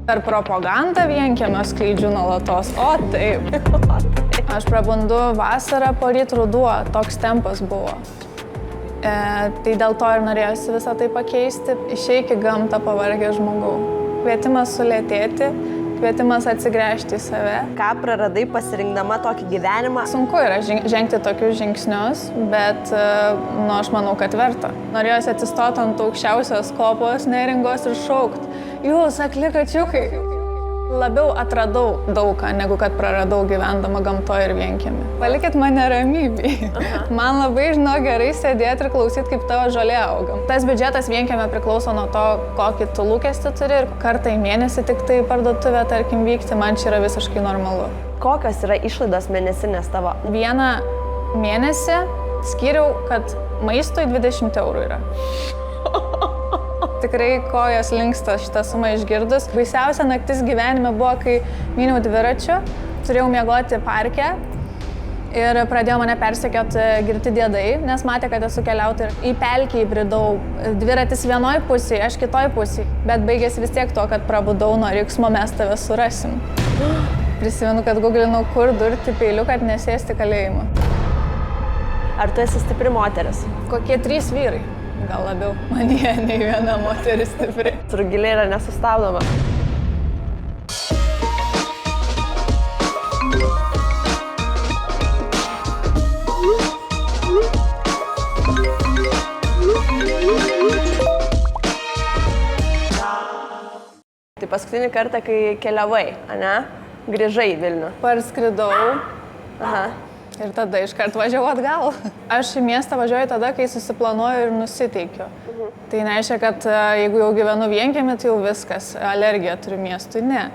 Per propagandą Vienkiemio skleidžiu nuolatos, o taip. Aš prabundu vasarą, poryt ruduo, toks tempas buvo. Tai dėl to ir norėjusi visą tai pakeisti, išeik į gamtą pavargę žmogau. Kvietimas sulėtėti, kvietimas atsigręžti į save. Ką praradai pasirinkdama tokį gyvenimą? Sunku yra žengti tokius žingsnius, bet aš manau, kad verta. Norėjusi atsistoti ant aukščiausios kopos Neringos ir šaukt. Jūs, akli kačiukai. Labiau atradau daugą, negu kad praradau gyvendama gamtoje ir Vienkiemy. Palikit mane ramybėj. Man labai, gerai sėdėti ir klausyti, kaip tavo žolė auga. Tas biudžetas Vienkiemio priklauso nuo to, kokį tu lūkestį turi ir kartą į mėnesį tik tai parduotuvę, tarkim, vykti, man čia yra visiškai normalu. Kokios yra išlaidos mėnesinės tavo? Vieną mėnesį skyriau, kad maistui 20 eurų yra. Tikrai kojos linksta šitą sumą išgirdus. Baisiausia naktis gyvenime buvo, kai myniau dviračiu, turėjau miegoti parke ir pradėjo mane persekioti girti diedai, nes matė, kad esu keliautoja. Į pelkį įbridau, dviratis vienoj pusėje, aš kitoj pusėje, bet baigėsi vis tiek to, kad prabudau nuo riksmo, mes tave surasim. Prisimenu, kad googlinau, kur durti peiliu, kad nesėsti kalėjimą. Ar tu esi stipri moteris? Kokie 3 vyrai. Gal labiau manyje nei viena moteris stipri. Rugilė yra nesustabdoma. Tai paskutinį kartą, kai keliavai, ane? Grįžai į Vilnių. Parskridau. Aha. Ir tada iškart važiavau atgal. Aš į miestą važiuoju tada, kai susiplanuoju ir nusiteikiu. Tai nereiškia, kad jeigu jau gyvenu Vienkiemy, tai jau viskas, alergiją turiu miestui. Ne.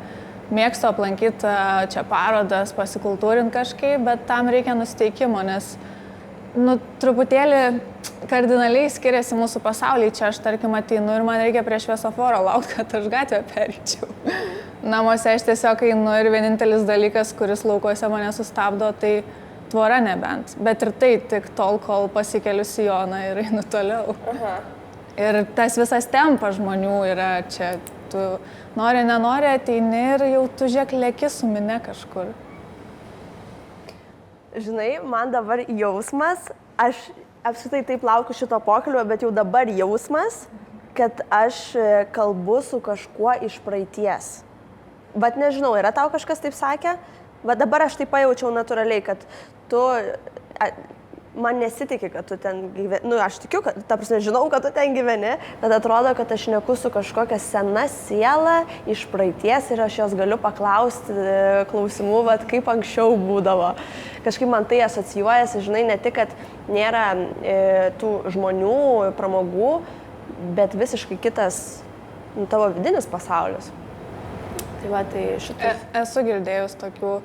Mėgstu aplankyti čia parodas, pasikultūrinti kažkaip, bet tam reikia nusiteikimo, nes truputėlį kardinaliai skiriasi mūsų pasauliai. Čia aš, tarkim, ateinu ir man reikia prie šviesoforą laukti, kad aš gatvę pereičiau. Namuose aš tiesiog einu ir vienintelis dalykas, kuris laukuose mane sustabdo, tai tvora nebent, bet ir tai tik tol, kol pasikeliu sijoną ir einu toliau. Aha. Ir tas visas tempas žmonių yra čia, tu nori, nenori ateini ir jau tu žiek leki su mine kažkur. Žinai, man dabar jausmas, aš apskritai taip laukiu šito pokalbio, bet jau dabar jausmas, kad aš kalbu su kažkuo iš praeities. Bet nežinau, yra tau kažkas taip sakė? Va dabar aš taip pajaučiau natūraliai, kad tu, man nesitiki, kad tu ten gyveni, aš tikiu, kad, ta prasme, žinau, kad tu ten gyveni, bet atrodo, kad aš šneku su kažkokia sena siela iš praeities ir aš jos galiu paklausti klausimų, vat, kaip anksčiau būdavo. Kažkaip man tai asocijuojasi, žinai, ne tik, kad nėra tų žmonių, pramogų, bet visiškai kitas tavo vidinis pasaulis. Tai va, tai šitas. Esu girdėjus tokių.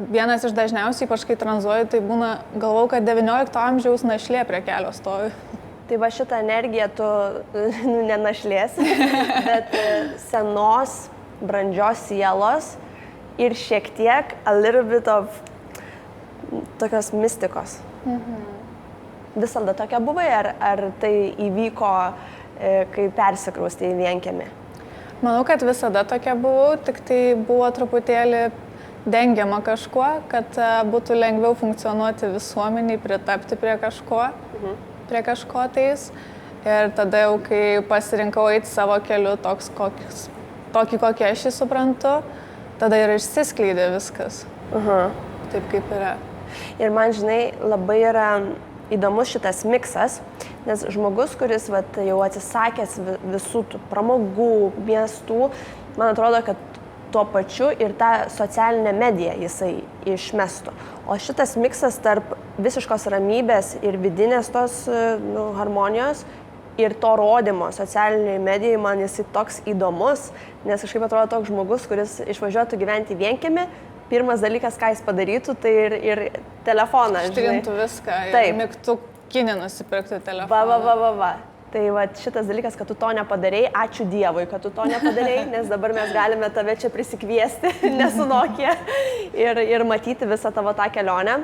Vienas iš dažniausiai, ypač kai tranzuoju, tai būna, galvau, kad 19 amžiaus našlė prie kelio stovi. Tai va šitą energiją tu nenašlėsi, bet senos, brandžios sielos ir šiek tiek a little bit of tokios mistikos. Visada tokia buvai, ar tai įvyko, kai persikraustė į Vienkiemį? Manau, kad visada tokia buvau, tik tai buvo truputėlį dengiama kažkuo, kad būtų lengviau funkcionuoti visuomeniai, pritapti prie kažko tais. Ir tada jau, kai pasirinkau eiti savo keliu tokį, kokį aš jį suprantu, tada ir išsiskleidė viskas. Taip kaip yra. Ir man, žinai, labai yra įdomus šitas miksas, nes žmogus, kuris jau atsisakęs visų tų pramogų, miestų, man atrodo, kad tuo pačiu ir tą socialinę mediją jisai išmestų. O šitas miksas tarp visiškos ramybės ir vidinės tos harmonijos ir to rodymo socialiniai medijai man jisai toks įdomus, nes kažkaip atrodo toks žmogus, kuris išvažiuotų gyventi Vienkiemy, pirmas dalykas, ką jis padarytų, tai ir telefoną. Ištrintų viską ir mygtukinį nusipirktų telefoną. Va. Tai va šitas dalykas, kad tu to nepadarei, ačiū Dievui, kad tu to nepadarei, nes dabar mes galime tave čia prisikviesti, nesunokie, ir matyti visą tavo tą kelionę.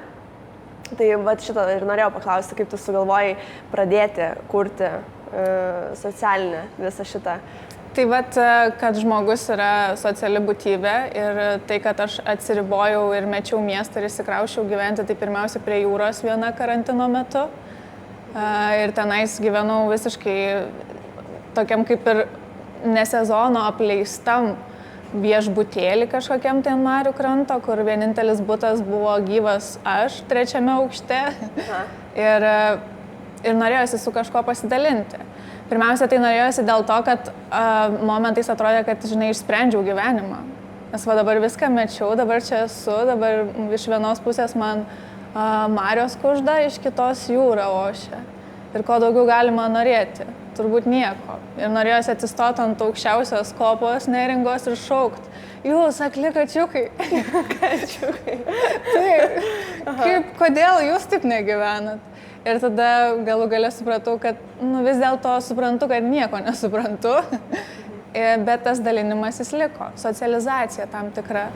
Tai va šitą ir norėjau paklausti, kaip tu sugalvojai pradėti kurti socialinę visą šitą Tai vat, kad žmogus yra sociali būtybė ir tai, kad aš atsiribojau ir mečiau miestą ir įsikraušiau gyventi, tai pirmiausia prie jūros viena karantino metu. Ir tenais gyvenau visiškai tokiam kaip ir nesezono apleistam viešbutėlį kažkokiam ten marių kranto, kur vienintelis butas buvo gyvas aš 3 aukšte. Ir norėjosi su kažko pasidalinti. Pirmiausia, tai norėjosi dėl to, kad momentais atrodė, kad, žinai, išsprendžiau gyvenimą. Nes va dabar viską mečiau, dabar čia esu, dabar iš vienos pusės man marios kužda, iš kitos jūra ošia. Ir ko daugiau galima norėti? Turbūt nieko. Ir norėjosi atsistoti ant aukščiausios kopos Neringos ir šaukt. Jūs, akli kačiukai. Kačiukai. Taip, kodėl jūs taip negyvenat? Ir tada galų gale supratau, kad vis dėlto suprantu, kad nieko nesuprantu, bet tas dalinimasis liko, socializacija tam tikra,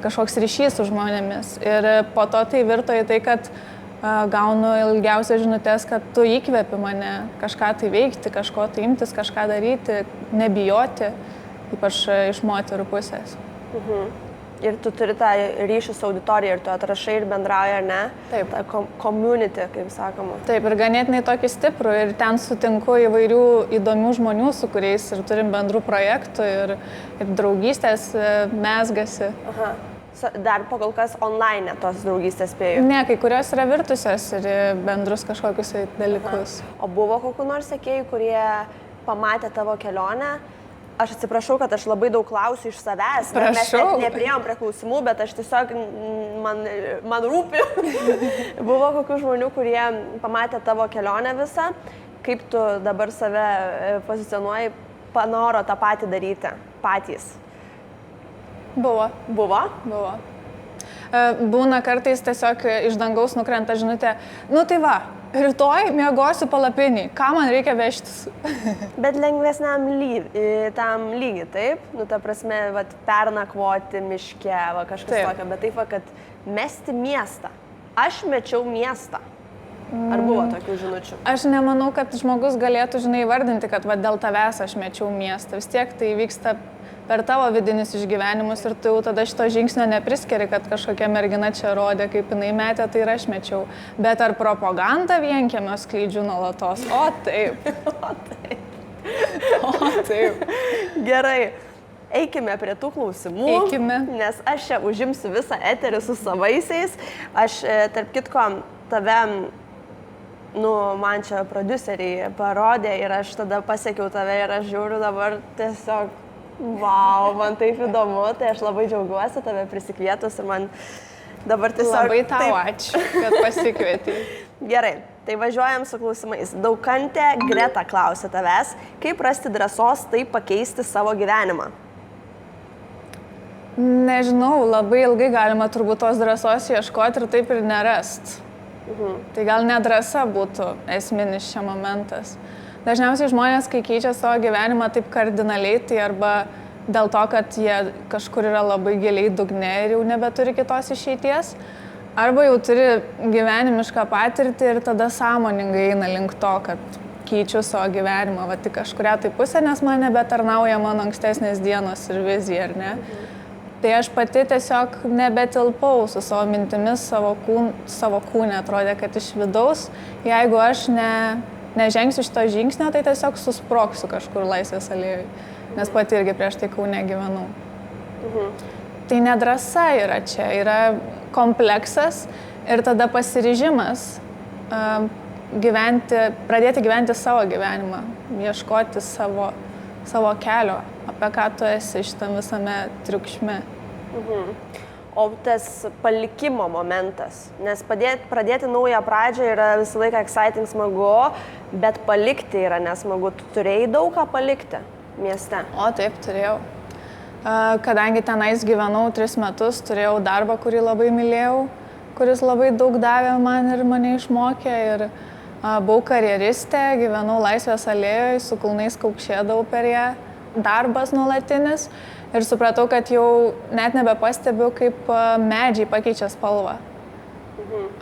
kažkoks ryšys su žmonėmis. Ir po to tai virto į tai, kad gaunu ilgiausias žinutės, kad tu įkvepi mane kažką tai veikti, kažko tai imtis, kažką daryti, nebijoti, ypač iš moterų pusės. Ir tu turi tą ryšį su auditorija ir tu atrašai ir bendrauji, ar ne? Taip. Ta community, kaip sakoma. Taip, ir ganėtinai tokį stiprų ir ten sutinku įvairių įdomių žmonių, su kuriais ir turim bendrų projektų ir draugystės mezgasi. Aha. Dar pakol kas online tos draugystės spėjau. Ne, kai kurios yra virtusios ir bendrus kažkokius dalykus. Aha. O buvo kokių nors sekėjų, kurie pamatė tavo kelionę? Aš atsiprašau, kad aš labai daug klausiu iš savęs. Mes nepriėjom prie klausimų, bet aš tiesiog, man rūpi. Buvo kokių žmonių, kurie pamatė tavo kelionę visą, kaip tu dabar save pozicionuoji, panoro tą patį daryti patys. Buvo. Buvo? Buvo. Būna kartais tiesiog iš dangaus nukrenta žinutė, tai va, rytoj miegosiu palapinį, ką man reikia vežtis? Bet lengvesniam tam lygiai, taip? Ta prasme, pernakvoti miške, kažkas tokio, bet taip, kad mesti miestą. Aš mečiau miestą. Ar buvo tokių žinučių? Aš nemanau, kad žmogus galėtų, žinai, vardinti, kad dėl tavęs aš mečiau miestą. Vis tiek tai vyksta per tavo vidinius išgyvenimus ir tu jau tada šito žingsnio nepriskeri, kad kažkokia mergina čia rodė, kaip jinai metė, tai ir aš mečiau. Bet ar propagandą vienkiemio skleidžiu nuolatos? O taip. O taip. O taip. Gerai. Eikime prie tų klausimų. Eikime. Nes aš čia užimsiu visą eterį su savaisiais. Aš, tarp kitko, tave, man čia prodiuseriai parodė ir aš tada pasiekiau tave ir aš žiūriu dabar tiesiog vau, man taip įdomu, tai aš labai džiaugiuosi tave prisikvietus ir man dabar tiesiog... Labai tau ačiū, kad pasikvietei. Gerai, tai važiuojam su klausimais. Daukantė Greta klausė tavęs, kaip rasti drąsos taip pakeisti savo gyvenimą? Nežinau, labai ilgai galima turbūt tos drąsos ieškoti ir taip ir nerast. Tai gal nedrąsa būtų esminis čia momentas. Dažniausiai žmonės, kai keičia savo gyvenimą taip kardinaliai, tai arba dėl to, kad jie kažkur yra labai giliai dugne ir jau nebeturi kitos išeities, arba jau turi gyvenimišką patirtį ir tada sąmoningai eina link to, kad keičiu savo gyvenimą, tik kažkuria tai pusė, nes man nebetarnauja mano ankstesnės dienos ir vizija, ar ne? Tai aš pati tiesiog nebetilpau su savo mintimis, savo kūne, atrodė, kad iš vidaus, jeigu aš nežengsiu šito žingsnio, tai tiesiog susproksiu kažkur Laisvės alėjoj, nes pati irgi prieš tai Kaune gyvenau. Tai nedrąsa yra čia, yra kompleksas ir tada pasiryžimas pradėti gyventi savo gyvenimą, ieškoti savo kelio, apie ką tu esi šitam visame triukšme. O tas palikimo momentas, nes pradėti naują pradžią yra visą laiką exciting, smagu, bet palikti yra nesmagu. Tu turėjai daug ką palikti mieste? O taip, turėjau. Kadangi tenais gyvenau 3 metus, turėjau darbą, kurį labai mylėjau, kuris labai daug davė man ir mane išmokė. Ir buvau karjeristė, gyvenau Laisvės alėjoj, su kulnais kaukšėdavau per ją, darbas nuolatinis. Ir supratau, kad jau net nebepastebiu, kaip medžiai pakeičia spalvą.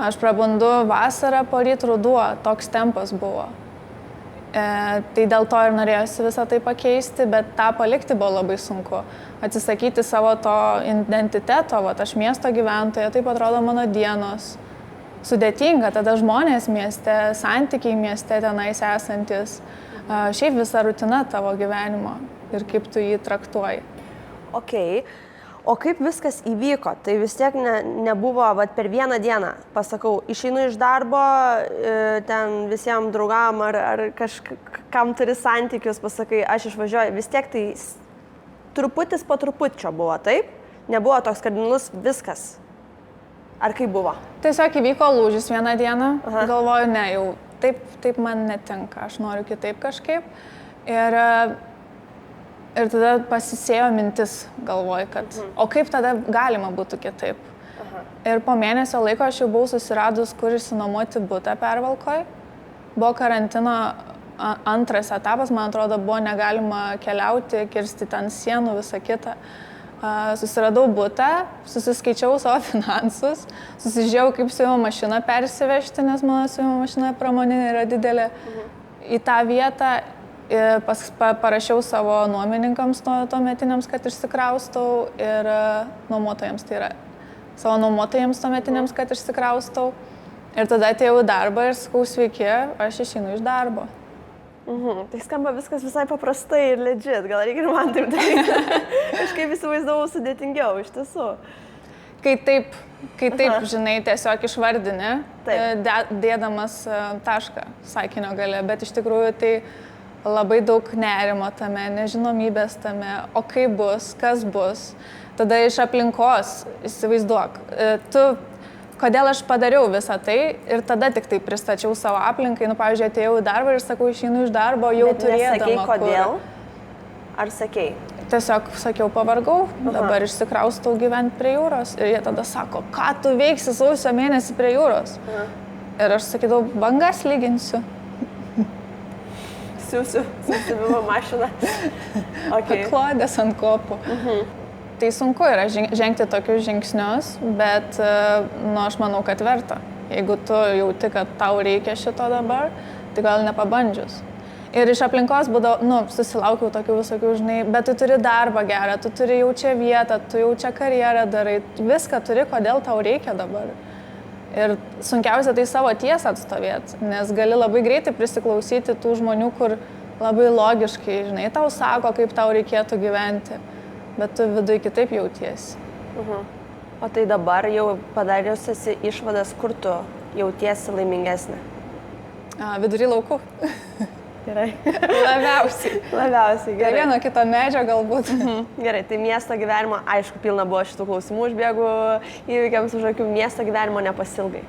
Aš prabundu vasarą, poryt ruduo, toks tempas buvo. Tai dėl to ir norėjusi visą tai pakeisti, bet tą palikti buvo labai sunku. Atsisakyti savo to identiteto, va, aš miesto gyventoja, taip atrodo mano dienos. Sudėtinga, tada žmonės mieste, santykiai mieste tenais esantis, šiaip visa rutina tavo gyvenimo ir kaip tu jį traktuoji. Okay. O kaip viskas įvyko? Tai vis tiek nebuvo, vat, per vieną dieną, pasakau, išeinu iš darbo, ten visiems draugam ar kažkam turi santykius, pasakai, aš išvažiuoju, vis tiek tai truputis po trupučio buvo, taip? Nebuvo toks kardinalus viskas. Ar kaip buvo? Tiesiog įvyko lūžis vieną dieną, galvoju, ne, jau taip man netinka, aš noriu kitaip kažkaip. Ir tada pasisėjo mintis, galvoju, kad o kaip tada galima būtų kitaip. Ir po mėnesio laiko aš jau buvau susiradus, kur išsinuomoti butą Pervalkoj. Buvo karantino antras etapas, man atrodo, buvo negalima keliauti, kirsti ten sienų, visą kitą. Susiradau butą, susiskaičiau savo finansus, susižiūrėjau, kaip siuvimo mašiną persivežti, nes mano siuvimo mašina pramoninė yra didelė, į tą vietą. Parašiau savo nuomininkams tuometiniams, kad išsikraustau ir nuomotojams, tai yra savo nuomotojams tuometiniams, kad išsikraustau. Ir tada atėjau į darbą ir sakau, sveiki, aš išeinu iš darbo. Tai skamba viskas visai paprastai ir legit, gal reikia ir man taip daryti. Kažkaip įsivaizdavau sudėtingiau, iš tiesų. Kai taip žinai, tiesiog išvardini, dėdamas tašką sakinio gale, bet iš tikrųjų tai labai daug nerimo tame, nežinomybės tame, o kaip bus, kas bus. Tada iš aplinkos įsivaizduok, kodėl aš padariau visą tai ir tada tik tai pristačiau savo aplinkai. Pavyzdžiui, atėjau į darbą ir sakau, išeinu iš darbo, jau turėdama. Bet nesakei, kodėl? Ar sakei? Tiesiog sakiau, pavargau, dabar išsikraustau gyventi prie jūros. Ir jie tada sako, ką tu veiksi sausio mėnesį prie jūros? Ir aš sakydavau, bangas lyginsiu. Siuvimo mašiną. Klodės ant kopų. Tai sunku yra žengti tokius žingsnius, bet aš manau, kad verta. Jeigu tu jauti, kad tau reikia šito dabar, tai gal nepabandžius. Ir iš aplinkos būdavo, susilaukiau tokių visokių, žinai, bet tu turi darbą gerą, tu turi jau čia vietą, tu jau čia karjerą darai, viską turi, kodėl tau reikia dabar. Ir sunkiausia tai savo tiesą atstovėti, nes gali labai greitai prisiklausyti tų žmonių, kur labai logiškai, žinai, tau sako, kaip tau reikėtų gyventi, bet tu viduje kitaip jautiesi. O tai dabar jau padarius esi išvadas, kur tu jautiesi laimingesnė? Vidury laukų. Gerai. Labiausiai. Labiausiai, gerai. Vieno kito medžio galbūt. Gerai, tai miesto gyvenimo, aišku, pilna buvo šitų klausimų, užbėgu įvykiams už akių, miesto gyvenimo nepasilgai.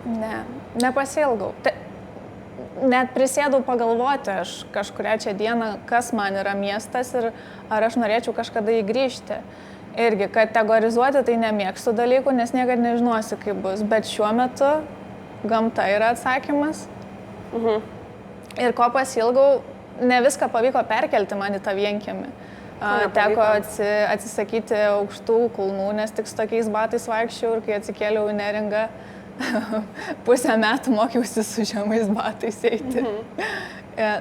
Ne, nepasilgau. Net prisėdau pagalvoti aš kažkurią čia dieną, kas man yra miestas ir ar aš norėčiau kažkada jį grįžti. Irgi kategorizuoti tai nemėgstu dalykų, nes niekada nežinosi, kaip bus, bet šiuo metu gamta yra atsakymas. Ir ko pasilgau, ne viską pavyko perkelti man į tą vienkiemį. Teko atsisakyti aukštų kulnų, nes tik su tokiais batais vaikščiau ir kai atsikėliau į Neringą, pusę metų mokiausi su žemais batais eiti.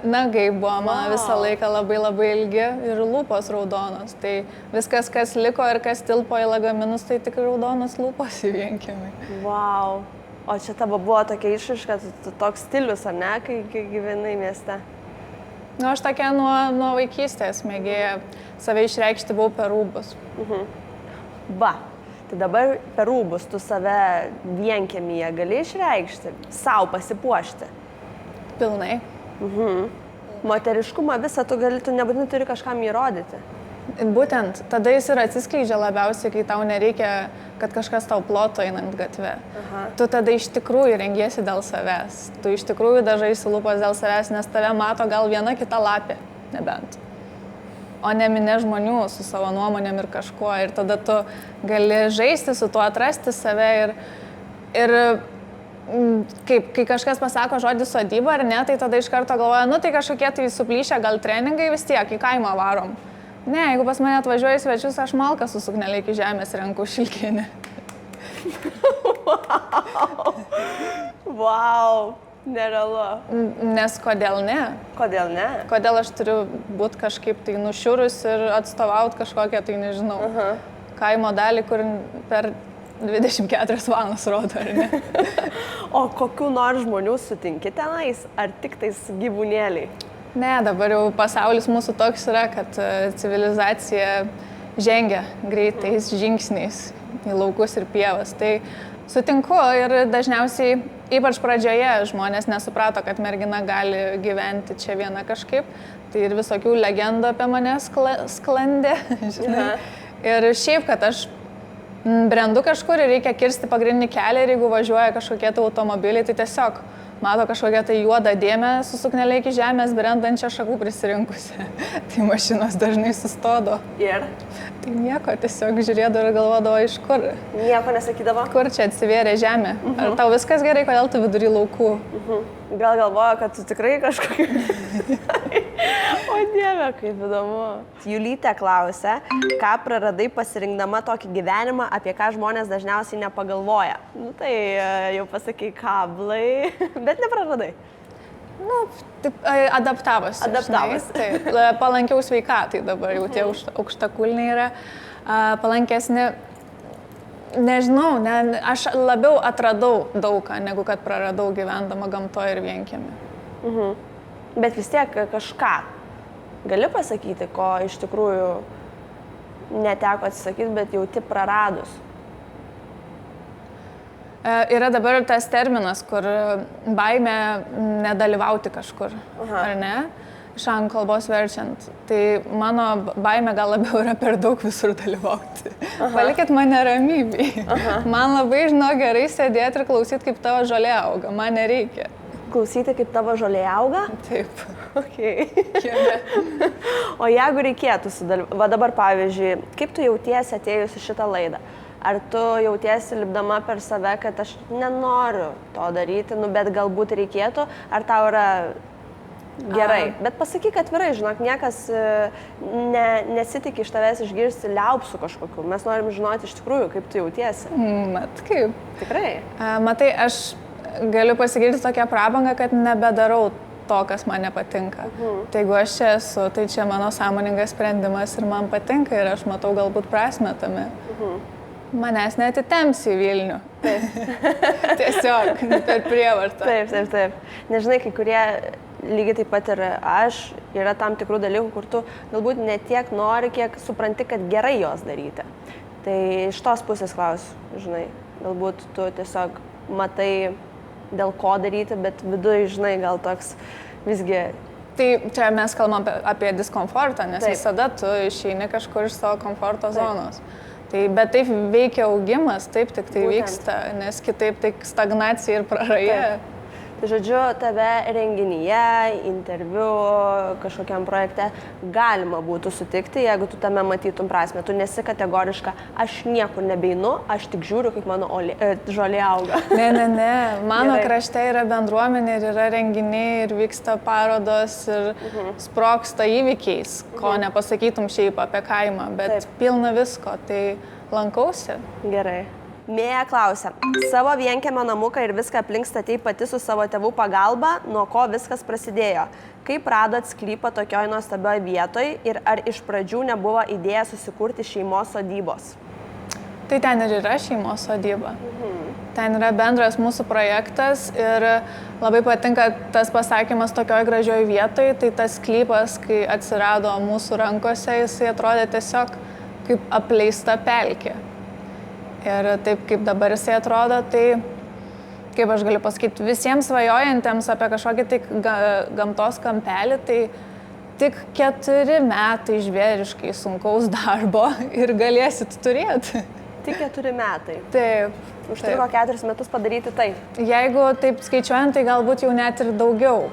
Nagai buvo mano visą laiką labai ilgi ir lūpos raudonos. Tai viskas, kas liko ir kas tilpo į lagaminus, tai tik raudonos lūpos į vienkiemį. Vau. O čia tavo buvo tokia išraiška, toks stilius, ar ne, kai gyvenai mieste? Aš tokia nuo vaikystės mėgėja save išreikšti, buvau per rūbus. Va, tai dabar per rūbus tu save vienkiemyje gali išreikšti, sau pasipuošti? Pilnai. Moteriškumą visą tu nebūtinai turi kažkam įrodyti. Būtent, tada jis ir atsiskleidžia labiausiai, kai tau nereikia, kad kažkas tau ploto einant gatve. Tu tada iš tikrųjų rengiesi dėl savęs. Tu iš tikrųjų dažaisi lūpas dėl savęs, nes tave mato gal viena kita lapė, nebent. O ne minė žmonių su savo nuomonėm ir kažkuo. Ir tada tu gali žaisti su tuo, atrasti save ir kai kažkas pasako žodį sodyba ar ne, tai tada iš karto galvoja, tai kažkokie tai suplyšę gal treningai vis tiek, į kaimą varom. Ne, jeigu pas mane atvažiuoja į svečius, aš malką su suknelė iki žemės renku šilkinį. Wow. Nerealu. Nes kodėl ne? Kodėl ne? Kodėl aš turiu būti kažkaip tai nušiurus ir atstovauti kažkokią, tai nežinau, kaimo dalį, kur per 24 valandas rodo, ar ne? O kokių nors žmonių sutinki tenais, ar tik tais gyvūnėliai? Ne, dabar jau pasaulis mūsų toks yra, kad civilizacija žengia greitais žingsniais į laukus ir pievas. Tai sutinku ir dažniausiai, ypač pradžioje, žmonės nesuprato, kad mergina gali gyventi čia viena kažkaip. Tai ir visokių legendų apie mane sklandė, žinai. Ir šiaip, kad aš brendu kažkur ir reikia kirsti pagrindinį kelią ir jeigu važiuoja kažkokie tai automobiliai, tai tiesiog mato kažkokią tai juodą dėmę su suknelė iki žemės brendančią šakų prisirinkusią. Tai mašinos dažnai sustodo. Ir? Tai nieko, tiesiog žiūrėdavo ir galvodavo iš kur. Nieko nesakydavo? Kur čia atsivėrė žemė? Ar tau viskas gerai, kodėl tu vidury laukų? Gal galvoja, kad tu tikrai kažkokį... O Dieve, kaip įdomu. Julytė klausia, ką praradai pasirinkdama tokį gyvenimą, apie ką žmonės dažniausiai nepagalvoja. Nu tai jau pasakai kablai, bet nepraradai. Nu, taip, adaptavosi. Adaptavosi. Taip, palankiau sveikatai dabar, jau tie aukštakulniai yra palankesni. Nežinau, aš labiau atradau daugą, negu kad praradau gyvendama gamtoje ir vienkiemy. Bet vis tiek kažką gali pasakyti, ko iš tikrųjų neteko atsisakyti, bet jauti praradus. Yra dabar tas terminas, kur baimė nedalyvauti kažkur, ar ne? Iš anglų kalbos verčiant. Tai mano baimė gal labiau yra per daug visur dalyvauti. Palikit mane ramybėj. Man labai, žinau, gerai sėdėti ir klausyti, kaip tavo žolė auga. Man nereikia. Klausyti, kaip tavo žolė auga? Taip. Okay. Kieme. O jeigu reikėtų sudalyvauti, va dabar pavyzdžiui, kaip tu jautiesi atėjus į šitą laidą? Ar tu jautiesi lipdama per save, kad aš nenoriu to daryti, nu, bet galbūt reikėtų, ar tau yra gerai? Bet pasakyk atvirai, žinok, niekas nesitikė iš tavęs išgirsti liaupsų kažkokiu. Mes norim žinoti iš tikrųjų, kaip tu jautiesi. Mat kaip? Tikrai. Matai, aš galiu pasigirti tokią prabangą, kad nebedarau to, kas man nepatinka. Tai jeigu aš čia esu, tai čia mano sąmoningas sprendimas ir man patinka ir aš matau galbūt prasmę tame. Manęs neatitemps į Vilnių. Tiesiog per prievartą. Taip. Nežinai, kai kurie lygiai taip pat ir aš, yra tam tikrų dalykų, kur tu galbūt ne tiek nori, kiek supranti, kad gerai jos daryti. Tai iš tos pusės klausiu, žinai, galbūt tu tiesiog matai, dėl ko daryti, bet viduje, žinai, gal toks visgi... Tai čia mes kalbam apie diskomfortą, nes visada tu išeini kažkur iš savo komforto zonos. Tai, bet taip veikia augimas, taip tik tai vyksta, nes kitaip tai stagnacija ir praraja. Tai žodžiu, tave renginyje, interviu, kažkokiam projekte galima būtų sutikti, jeigu tu tame matytum prasme. Tu nesi kategoriška, aš niekur nebeinu, aš tik žiūriu, kaip mano žolė auga. Ne. Mano krašte yra bendruomenė ir yra renginiai ir vyksta parodos ir sprogsta įvykiais, ko nepasakytum šiaip apie kaimą, bet pilna visko, tai lankausi. Gerai. Mėja klausia, savo vienkiemio namuką ir viską aplink statei pati su savo tėvų pagalba, nuo ko viskas prasidėjo? Kaip radot sklypą tokioj nuostabioj vietoj ir ar iš pradžių nebuvo idėja susikurti šeimos sodybos? Tai ten ir yra šeimos sodyba. Ten yra bendras mūsų projektas ir labai patinka tas pasakymas tokioj gražioj vietoj, tai tas sklypas, kai atsirado mūsų rankose, jisai atrodė tiesiog kaip apleista pelkė. Ir taip kaip dabar jisai atrodo, tai, kaip aš galiu pasakyti, visiems svajojantiems apie kažkokį tai gamtos kampelį, tai tik 4 metai žvėriškai sunkaus darbo ir galėsit turėti. Tik 4 metai? Taip. Užtruko 4 metus padaryti tai? Jeigu taip skaičiuojant, tai galbūt jau net ir daugiau.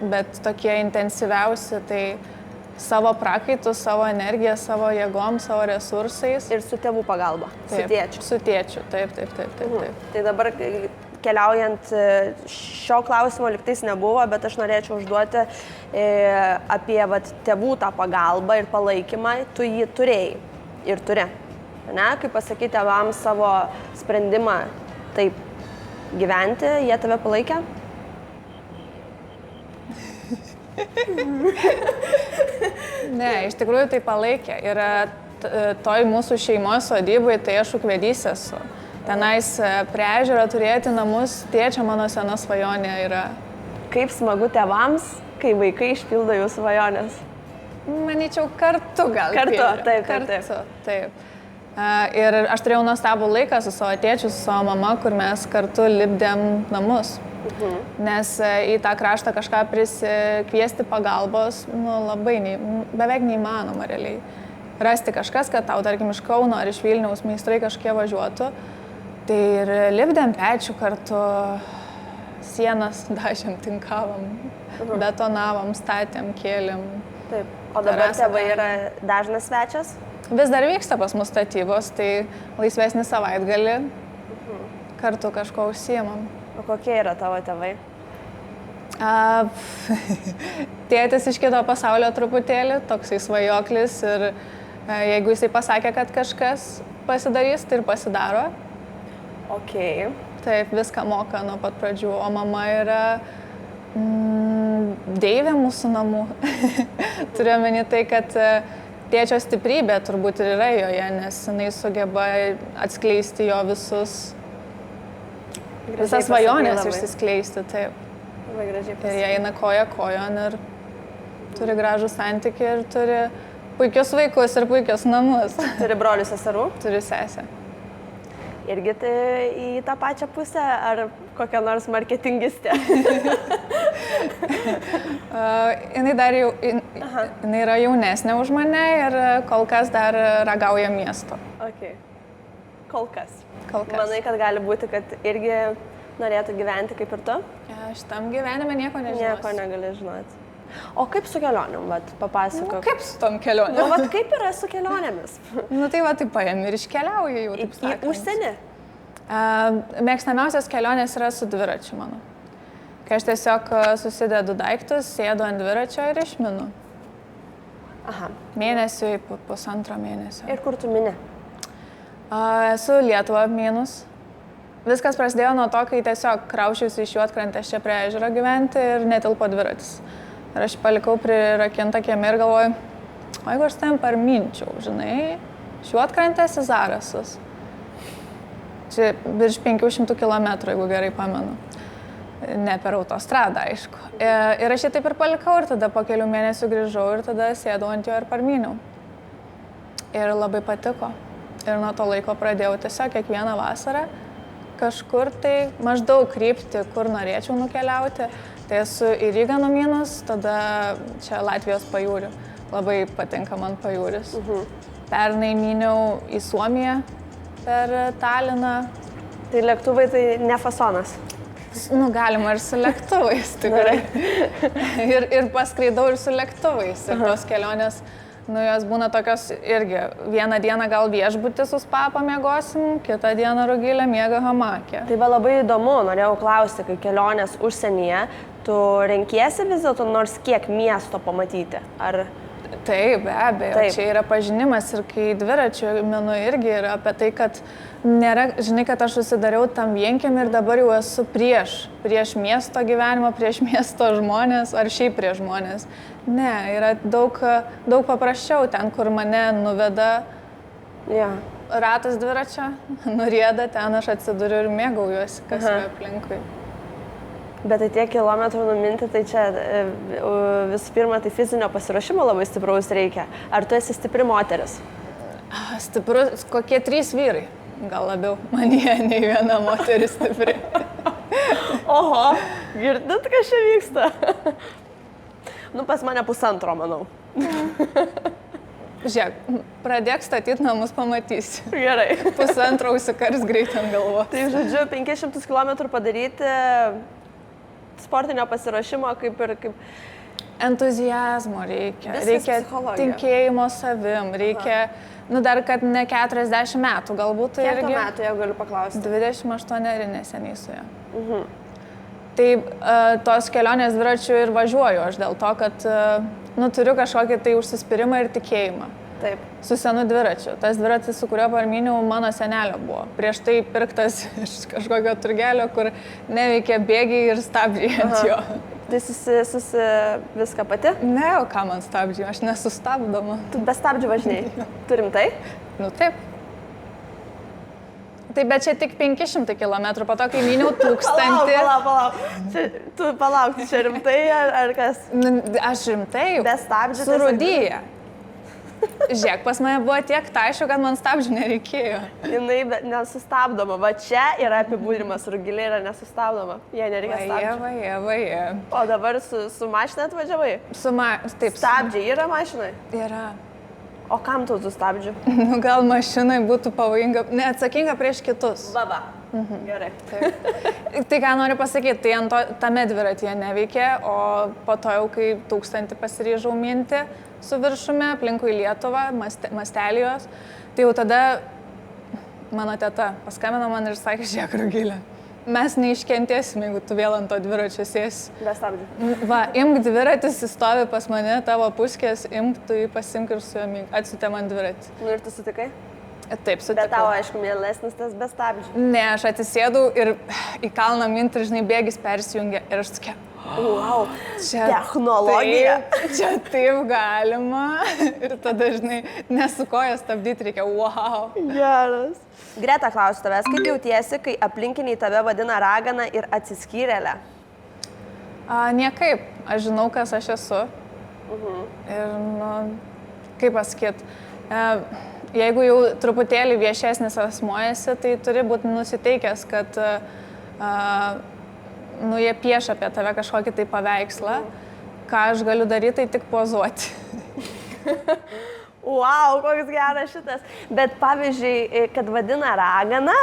Bet tokie intensyviausi, tai savo prakaitų, savo energiją, savo jėgom, savo resursais. Ir su tėvų pagalba? Taip, su tėčiu? Su tėčiu, taip. Tai dabar keliaujant, šio klausimo lygtais nebuvo, bet aš norėčiau užduoti apie tėvų tą pagalbą ir palaikymą. Tu jį turėjai ir turi. Ne? Kaip pasakyti tėvams savo sprendimą taip gyventi, jie tave palaikė? Ne, iš tikrųjų tai palaikė. Ir toj mūsų šeimos sodybai tai aš ukvedys esu. Tenais prie ežero turėti namus, tėčio mano sena svajonė yra. Kaip smagu tėvams, kai vaikai išpildo jų svajonės. Manyčiau, kartu gal. Kartu, taip. Taip. Ir aš turėjau nuostabų laiką su savo tėčiu, su savo mama, kur mes kartu lipdėm namus. Nes į tą kraštą kažką prisikviesti pagalbos, labai beveik neįmanoma realiai. Rasti kažkas, kad tau, tarkim, iš Kauno ar iš Vilniaus meistrai kažkie važiuotų. Tai ir lipdėm pečių kartu, sienas dažėm, tinkavom, betonavom, statėm, kėlėm. Taip. O dabar tėvai yra dažnas svečias? Vis dar vyksta pas mus statybos, tai laisvesnį savaitgalį kartu kažko užsiemam. O kokie yra tavo tėvai? Tėtis iš kito pasaulio truputėlį, toksai svajoklis ir jeigu jisai pasakė, kad kažkas pasidarys, tai ir pasidaro. Ok. Taip, viską moka nuo pat pradžių, o mama yra deivė mūsų namų. Turiuomenį tai, kad tėčio stiprybė turbūt ir yra joje, nes jinai sugeba atskleisti jo visas svajonės išsiskleisti. Taip. Labai gražiai pasakė. Ir jie eina koja kojon ir turi gražų santykį ir turi puikius vaikus ir puikius namus. Turi brolių seserų? Turi sesę. Irgi tai į tą pačią pusę, ar kokia nors marketingistė? Jinai yra jaunesnė už mane ir kol kas dar ragauja miesto. Ok. Kol kas. Kol kas. Manai, kad gali būti, kad irgi norėtų gyventi kaip ir tu? Šitam gyvenime nieko nežinosiu. Nieko negali žinoti. O kaip su kelionėm, papasakok? Kaip su tom kelionėm? Kaip yra su kelionėmis? Tai tai paėmė ir iškeliauja jau, taip sakant. Į užsienį? Mėgstamiausias kelionės yra su dviračiu mano. Kai aš tiesiog susidedu daiktus, sėdu ant dviračio ir išminu. Aha. Mėnesiui, pusantro mėnesio. Ir kur tu mini? Esu Lietuvą apmynus. Viskas prasidėjo nuo to, kai tiesiog kraušiausi iš Juodkrantės čia prie ežero gyventi ir netilpo dviratis. Ir aš palikau prirakintą kiemą ir galvoju, o jeigu aš ten parminčiau, žinai, Juodkrantės į Zarasus. Čia virš 500 kilometrų, jeigu gerai pamenu. Ne per autostradą, aišku. Ir aš jį taip ir palikau ir tada po kelių mėnesių grįžau ir tada sėdau ant jo ir parminiau. Ir labai patiko. Ir nuo to laiko pradėjau tiesiog kiekvieną vasarą kažkur tai maždaug krypti, kur norėčiau nukeliauti. Tai esu į Rygą numynus, tada čia Latvijos pajūrių. Labai patinka man pajūris. Pernai myniau į Suomiją per Taliną. Tai lėktuvai tai ne fasonas? Galima ir su lėktuvais, tikrai. ir paskraidau ir su lėktuvais. Ir tos kelionės, jos būna tokios irgi. Vieną dieną gal viešbutį su spa pamiegosim, kitą dieną Rugilė miega hamake. Tai va labai įdomu, norėjau klausti, kai kelionės užsienyje, tu renkiesi vis dėlto nors kiek miesto pamatyti? Ar... Taip, be abejo. Taip. Čia yra pažinimas ir kai dviračių menu irgi yra apie tai, kad nėra, žinai, kad aš susidariau tam vienkiemį ir dabar jau esu prieš miesto gyvenimą, prieš miesto žmonės ar šiaip prieš žmonės. Ne, yra daug paprasčiau ten, kur mane nuveda ratas dviračio, nurieda, ten aš atsiduriu ir mėgaujuosi, kas yra aplinkui. Bet tai tiek kilometrų numinti, tai čia visų pirma, tai fizinio pasiruošimo labai stipraus reikia. Ar tu esi stipri moteris? Stiprus, kokie 3 vyrai. Gal labiau manyje nei viena moteris stipri. Oho, girdit, kas čia vyksta? Pas mane 1,5, manau. Žiūrėk, pradėk statyti namus, pamatysi. Gerai. 1,5 užsikars greit ant galvos. Tai žodžiu, 500 km padaryti sportinio pasiruošimo kaip... Entuziazmo reikia. Reikia tikėjimo savim, reikia, dar kad ne 40 metų, galbūt tai irgi... Kiek metų, jeigu galiu paklausti? 28 neseniai su ja. Tai tos kelionės dviračių ir važiuoju aš dėl to, kad turiu kažkokį tai užsispyrimą ir tikėjimą. Taip. Su senu dviračiu. Tas dviratis, su kuriuo parminiau, mano senelio buvo. Prieš tai pirktas iš kažkokio turgelio, kur neveikia bėgiai ir stabdžiai ant jo. Tai viską pati? Ne, o ką man stabdžiai, aš nesustabdoma. Tu be stabdžių važinėjai. Turim tai? Nu taip. Tai bet čia tik 500 km, po to kai myniau 1000. Palauk. Tu palauk, čia rimtai ar kas? Aš rimtai. Be stabdžių. Surūdyja. Žiūrėk, pas mane buvo tiek taišku, kad man stabdžių nereikėjo. Jinai nesustabdoma. Va čia yra apibūdinimas, rugilė yra nesustabdoma. Jie nereikia stabdžių. Vaje. O dabar su mašina atvažiavai? Taip. Stabdžiai yra mašinai? Yra. O kam tu stabdžių? Nu, gal mašinai būtų pavojinga, neatsakinga prieš kitus. Baba. Gerai. Tai ką noriu pasakyti, tai tame dviratyje neveikė, o po to jau, kai 1000 pasiryžau minti su viršumi, aplinkui Lietuvą, mastelijos, tai jau tada mano teta paskambino man ir sakė, žiūrėk, Rugilė, mes neiškentėsim, jeigu tu vėl ant to dviračio sėsi. Be stabdžių. Va, imk dviratis, jis stovi pas mane, tavo puškės, imk, tu jį pasimk ir su juo mink. Atsiutė man dviratį. Nu ir tu sutikai? Taip, sutikau. Bet tavo, aišku, mielesnis tas be stabdžių. Ne, aš atsisėdau ir į kalną minti ir, žinai, bėgis persijungė ir aš tokia, wow, čia technologija. Čia taip galima. Ir tada, žinai, nesukoja stabdyti, reikia, wow. Geras. Greta, klausiu tavęs, kaip jautiesi, kai aplinkiniai tave vadina ragana ir atsiskyrėlę? Niekaip. Aš žinau, kas aš esu. Ir, nu, kaip pasakyti, jeigu jau truputėlį viešesnis asmuo esi, tai turi būti nusiteikęs, kad jie piešia apie tave kažkokį tai paveikslą. Ką aš galiu daryti, tai tik pozuoti. Wow, koks geras šitas. Bet pavyzdžiui, kad vadina ragana,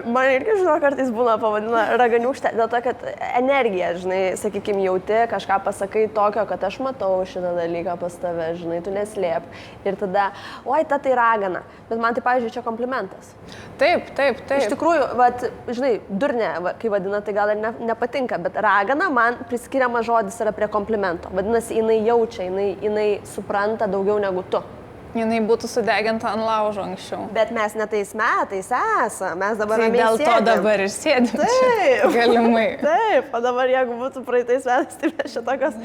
man irgi, žinau, kartais būna pavadina raganiūkštė, dėl to, kad energija, žinai, sakykime, jauti, kažką pasakai tokio, kad aš matau šitą dalyką pas tave, žinai, tu neslėp. Ir tada, oi, ta tai ragana. Bet man tai, pavyzdžiui, čia komplimentas. Taip. Iš tikrųjų, vat, žinai, durnė, kai vadina, tai gal ir nepatinka, bet ragana man priskiriamas žodis yra prie komplimento. Vadinasi, jinai jaučia, jinai supranta daugiau negu tu. Jinai būtų sudeginta ant laužo anksčiau. Bet mes ne tais metais esame, mes dabar ramiai sėdim. Tai dėl to dabar ir sėdim. Taip. Galimai. Taip, o dabar jeigu būtų praeitais metais, tai mes šitokios,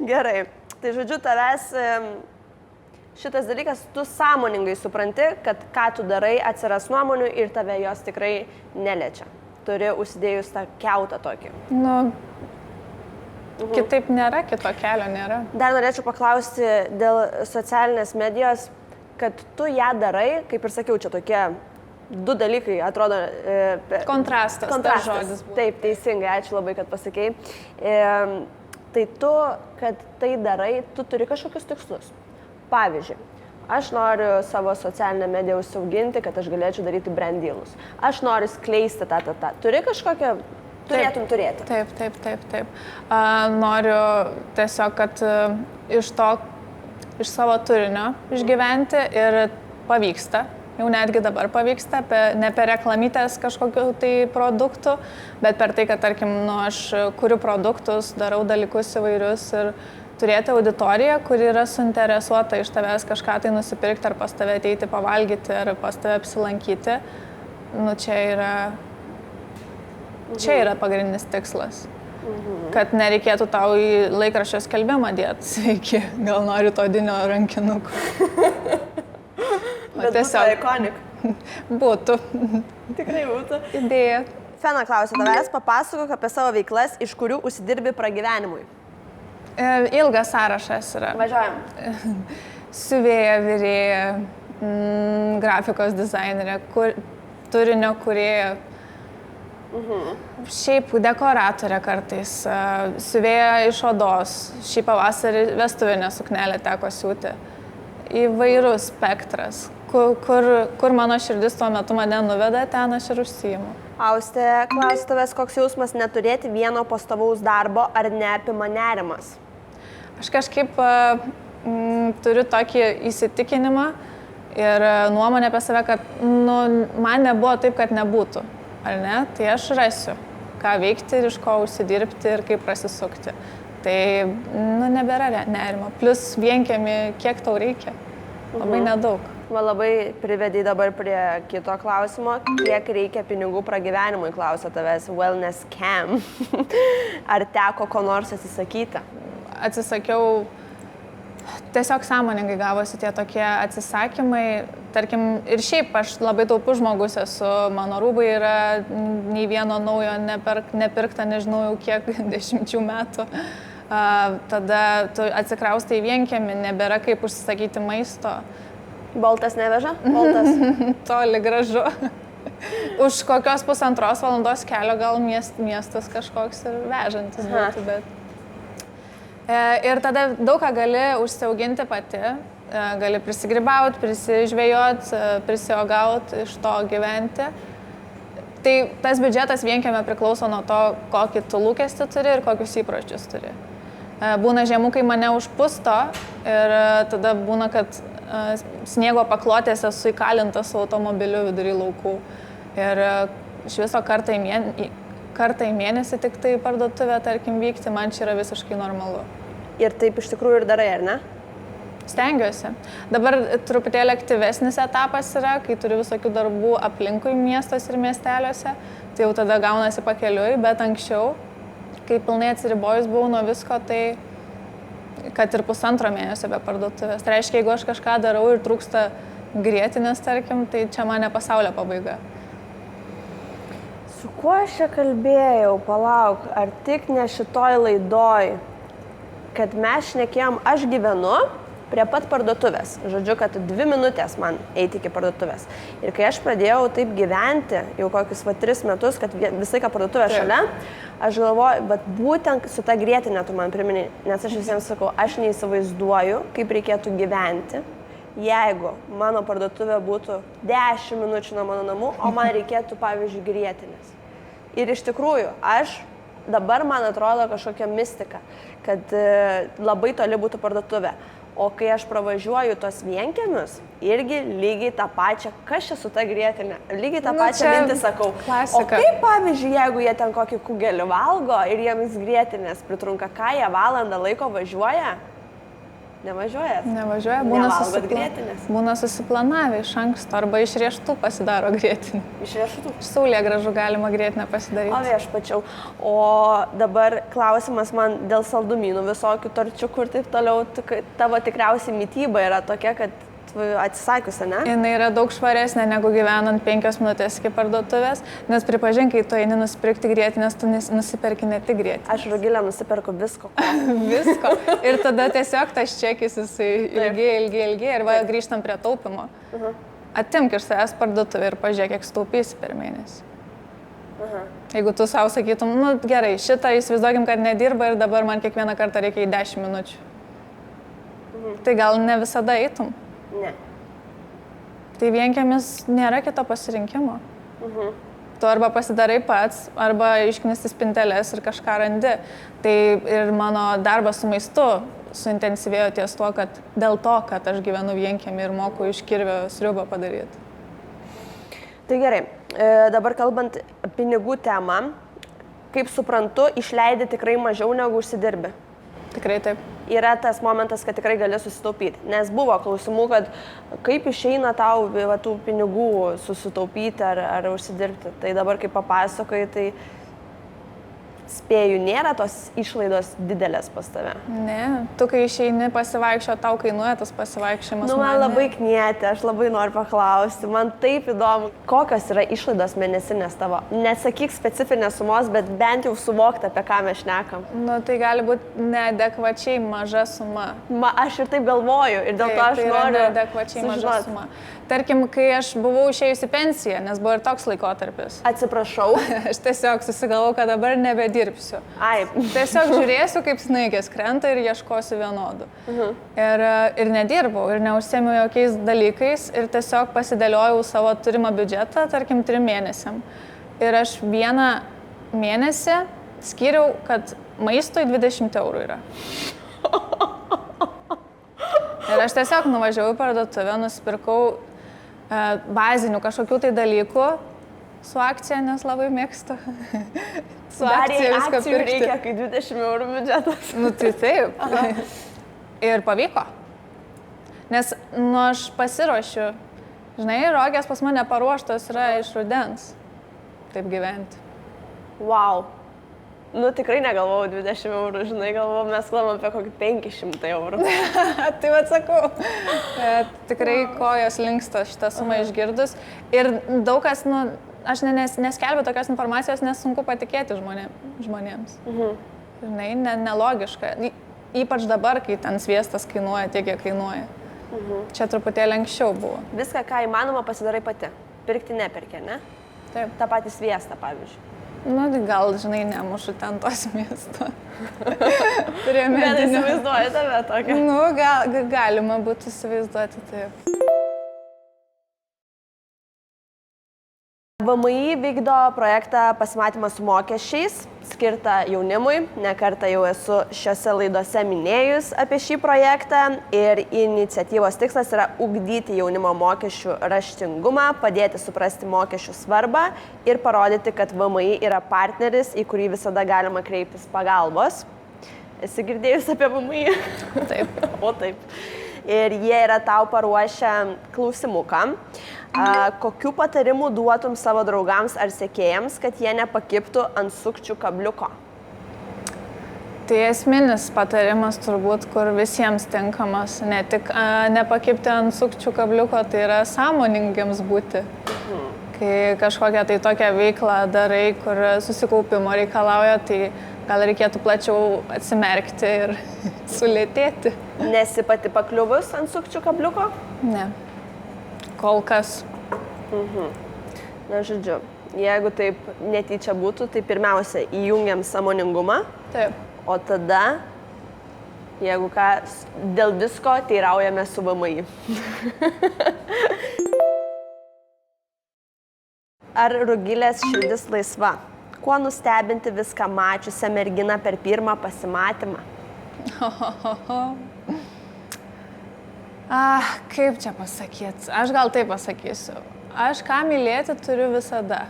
gerai. Tai žodžiu, tavęs šitas dalykas, tu sąmoningai supranti, kad ką tu darai, atsiras nuomonių ir tave jos tikrai neliečia. Turi užsidėjus tą kiautą tokį. Kitaip nėra, kito kelio nėra. Dar norėčiau paklausti dėl socialinės medijos, kad tu ją darai, kaip ir sakiau, čia tokie du dalykai, atrodo... Kontrastas. Žodis buvo. Taip, teisingai, ačiū labai, kad pasakei. Tai tu, kad tai darai, tu turi kažkokius tikslus. Pavyzdžiui, aš noriu savo socialinę mediją užsiauginti, kad aš galėčiau daryti brand dealus. Aš noriu skleisti tą. Turi kažkokią... Turėtum turėti. Taip. Noriu tiesiog, kad iš savo turinio išgyventi ir pavyksta. Jau netgi dabar pavyksta, ne per reklamytės kažkokių tai produktų, bet per tai, kad, tarkim, aš kuriu produktus, darau dalykus įvairius ir turėti auditoriją, kuri yra suinteresuota iš tavęs kažką tai nusipirkti, ar pas tave ateiti pavalgyti, ar pas tave apsilankyti. Čia yra pagrindinis tikslas. Kad nereikėtų tau į laikraščio skelbimą dėti. Sveiki, gal nori to odinio rankinuko. Bet tiesiog ikonik. Būtų. Tikrai būtų. Idėja. Fena klausia tavęs, papasakok apie savo veiklas, iš kurių užsidirbi pragyvenimui. Ilgas sąrašas yra. Važiuojam. Siuvėja, virėja, grafikos dizainerė, turinio kūrėja. Šiaip dekoratorė kartais, siuvėja iš odos, šį pavasarį vestuvinę suknelę teko siūti. Įvairus spektras, kur mano širdis tuo metu mane nuveda, ten aš ir užsiimu. Austė, klausiu tavęs, koks jausmas neturėti vieno pastovaus darbo, ar neapima nerimas? Aš kažkaip turiu tokį įsitikinimą ir nuomonę apie save, kad man nebuvo taip, kad nebūtų. Ar ne? Tai aš rasiu, ką veikti ir iš ko užsidirbti ir kaip prasisukti. Tai, nebėra nerimo. Plus vienkiemi, kiek tau reikia. Labai nedaug. Man labai privedai dabar prie kito klausimo, kiek reikia pinigų pragyvenimui, klausia tavęs, wellness scam. Ar teko ko nors atsisakyti? Atsisakiau, tiesiog sąmoningai gavosi tie tokie atsisakymai. Tarkim, ir šiaip aš labai taupus žmogus esu, mano rūbai yra nei vieno naujo nepirkta, nežinau jau kiek 10 metų. Tada tu atsikraustai į vienkiemį, nebėra kaip užsisakyti maisto. Boltas neveža? Boltas. Toli gražu. Už kokios 1,5 valandos kelio gal miestas kažkoks ir vežantis būtų, bet... Ir tada daug ką gali užsiauginti pati, gali prisigrybauti, prisižvejoti, prisiogauti, iš to gyventi. Tai tas biudžetas vienkiemė priklauso nuo to, kokį tu lūkestį turi ir kokius įpročius turi. Būna žiemų, kai mane užpusto ir tada būna, kad sniego paklotėse esu įkalintas su automobiliu vidury laukų. Ir iš viso kartą į mėnesį tik tai parduotuvę, tarkim, vykti, man čia yra visiškai normalu. Ir taip iš tikrųjų ir darai, ar ne? Stengiuosi. Dabar truputėlį aktyvesnis etapas yra, kai turiu visokių darbų aplinkui miestuose ir miesteliuose, tai jau tada gaunasi pakeliui, bet anksčiau, kai pilnai atsiribojus buvau nuo visko, tai kad ir 1,5 mėnesio be parduotuvės. Tai reiškia, jeigu aš kažką darau ir trūksta grietinės, tarkim, tai čia man ne pasaulio pabaiga. Su kuo aš čia kalbėjau, palauk, ar tik ne šitoj laidoj, kad mes šnekėjom, aš gyvenu prie pat parduotuvės. Žodžiu, kad 2 minutės man eiti iki parduotuvės. Ir kai aš pradėjau taip gyventi, jau kokius 3 metus, kad visą laiką parduotuvė šalia, aš galvoju, bet būtent su ta grietinė tu man priminei, nes aš visiems sakau, aš neįsivaizduoju, kaip reikėtų gyventi, jeigu mano parduotuvė būtų 10 minučių nuo mano namų, o man reikėtų, pavyzdžiui, grietinės. Ir iš tikrųjų, dabar man atrodo kažkokia mistika, kad labai toli būtų parduotuvė. O kai aš pravažiuoju tos vienkiemius, irgi lygiai tą pačią, kas čia su ta grietinė, lygiai tą pačią mintį sakau. Klasika. O kaip, pavyzdžiui, jeigu jie ten kokį kugelį valgo ir jiems grietinės pritrunka, ką jie valandą laiko važiuoja? Nevažiuoja? Nevažiuoja, būna susiplanavę iš anksto arba iš rieštų pasidaro grietinę. Iš rieštų? Iš saulėgrąžų galima grietinę pasidaryti. O viešpačiau. O dabar klausimas man dėl saldumynų, visokių torčiukų ir taip toliau. Tavo tikriausiai mityba yra tokia, kad atsisakiusi, ne? Jis yra daug švaresnė negu gyvenant 5 minutės iki parduotuvės, nes pripažink, kai tu eini nusipirkti grietinės, tu nusiperki ne tik grietinės. Aš Rugilę nusiperku visko. Visko. Ir tada tiesiog tas čekis jisai ilgiai ir va grįžtam prie taupimo. Atimk iš savęs parduotuvę ir pažiūrėk, kiek sutaupysi per mėnesį. Jeigu tu savo sakytum, nu gerai, šitą įsivaizduokim, kad nedirba ir dabar man kiekvieną kartą reikia į 10 minučių. Tai gal ne visada eitum? Ne. Tai vienkiemis nėra kito pasirinkimo. Tu arba pasidarai pats, arba išknisti spinteles ir kažką randi. Tai ir mano darbas su maistu suintensyvėjo ties tuo, kad dėl to, kad aš gyvenu vienkiemį ir moku iš kirvio sriubą padaryti. Tai gerai, dabar kalbant pinigų temą, kaip suprantu, išleidi tikrai mažiau negu užsidirbi. Tikrai taip. Yra tas momentas, kad tikrai gali susitaupyti. Nes buvo klausimų, kad kaip išeina tau tų pinigų susitaupyti ar užsidirbti. Tai dabar, kai papasakoji, tai spėju, nėra tos išlaidos didelės pas tave. Ne, tu kai išeini pasivaikščio, tau kainuoja tas pasivaikščiojimas. Nu, man labai knieti, aš labai noriu paklausti, man taip įdomu, kokios yra išlaidos mėnesinės tavo. Nesakyk specifinės sumos, bet bent jau suvokti, apie ką mes šnekam. Nu, tai gali būti neadekvačiai maža suma. Aš ir taip galvoju ir dėl to aš noriu neadekvačiai maža suma. Tarkim, kai aš buvau išėjusi pensiją, nes buvo ir toks laikotarpis. Atsiprašau. Aš tiesiog susigalvojau, kad dabar nebedirbsiu. Ai. Tiesiog žiūrėsiu, kaip snaigės krenta ir ieškosiu vienodų. Ir nedirbau, ir neužsiėmiau jokiais dalykais, ir tiesiog pasidėliojau savo turimą biudžetą, tarkim, 3 mėnesiam. Ir aš 1 mėnesį skyriau, kad maistui 20 eurų yra. Ir aš tiesiog nuvažiavau į parduotuvę, nusipirkau bazinių kažkokių tai dalykų su akcija, nes labai mėgstu. Su akcija viską pirkti. Reikia, kai 20 eurų biudžetas. Nu tai taip. Ir pavyko. Nes, aš pasiruošiu. Žinai, rogės pas mane paruoštos yra iš rudens. Taip gyventi. Wow. Nu, tikrai negalvojau 20 eurų, žinai, galvojau, mes kalbam apie kokį 500 eurų. Tai atsakau. Tikrai kojos linksta šitą sumą išgirdus. Ir daug kas, aš neskelbiu tokios informacijos, nes sunku patikėti žmonėms. Žinai, nelogiška. Ypač dabar, kai ten sviestas kainuoja tiek, kiek kainuoja. Čia truputėlį anksčiau buvo. Viską, ką įmanoma, pasidarai pati. Pirkti neperkė, ne? Taip. Ta patį sviestą, pavyzdžiui. Tai gal, žinai, nemušu ten tos miesto. Bet įsivaizduoju tave tokią. Galima būtų įsivaizduoti taip. VMI vykdo projektą Pasimatymas su mokesčiais, skirtą jaunimui. Ne kartą jau esu šiose laidose minėjus apie šį projektą ir iniciatyvos tikslas yra ugdyti jaunimo mokesčių raštingumą, padėti suprasti mokesčių svarbą ir parodyti, kad VMI yra partneris, į kurį visada galima kreiptis pagalbos. Esi girdėjus apie VMI? Taip. O taip. Ir jie yra tau paruošę klausimuką. Kokių patarimų duotum savo draugams ar sekėjams, kad jie nepakibtų ant sukčių kabliuko? Tai esminis patarimas turbūt, kur visiems tinkamas, ne tik nepakibti ant sukčių kabliuko, tai yra sąmoningiams būti. Kai kažkokią tai tokią veiklą darai, kur susikaupimo reikalauja, tai gal reikėtų plačiau atsimerkti ir sulėtėti. Nesi pati pakliuvus ant sukčių kabliuko? Ne. Kol kas. Na, žodžiu, jeigu taip netyčia būtų, tai pirmiausia įjungiam sąmoningumą. Taip. O tada, jeigu ką, dėl visko teiraujame su VMI. Ar Rugilės širdis laisva? Kuo nustebinti viską mačiusią merginą per pirmą pasimatymą? Kaip čia pasakyti? Aš gal taip pasakysiu. Aš ką mylėti turiu visada.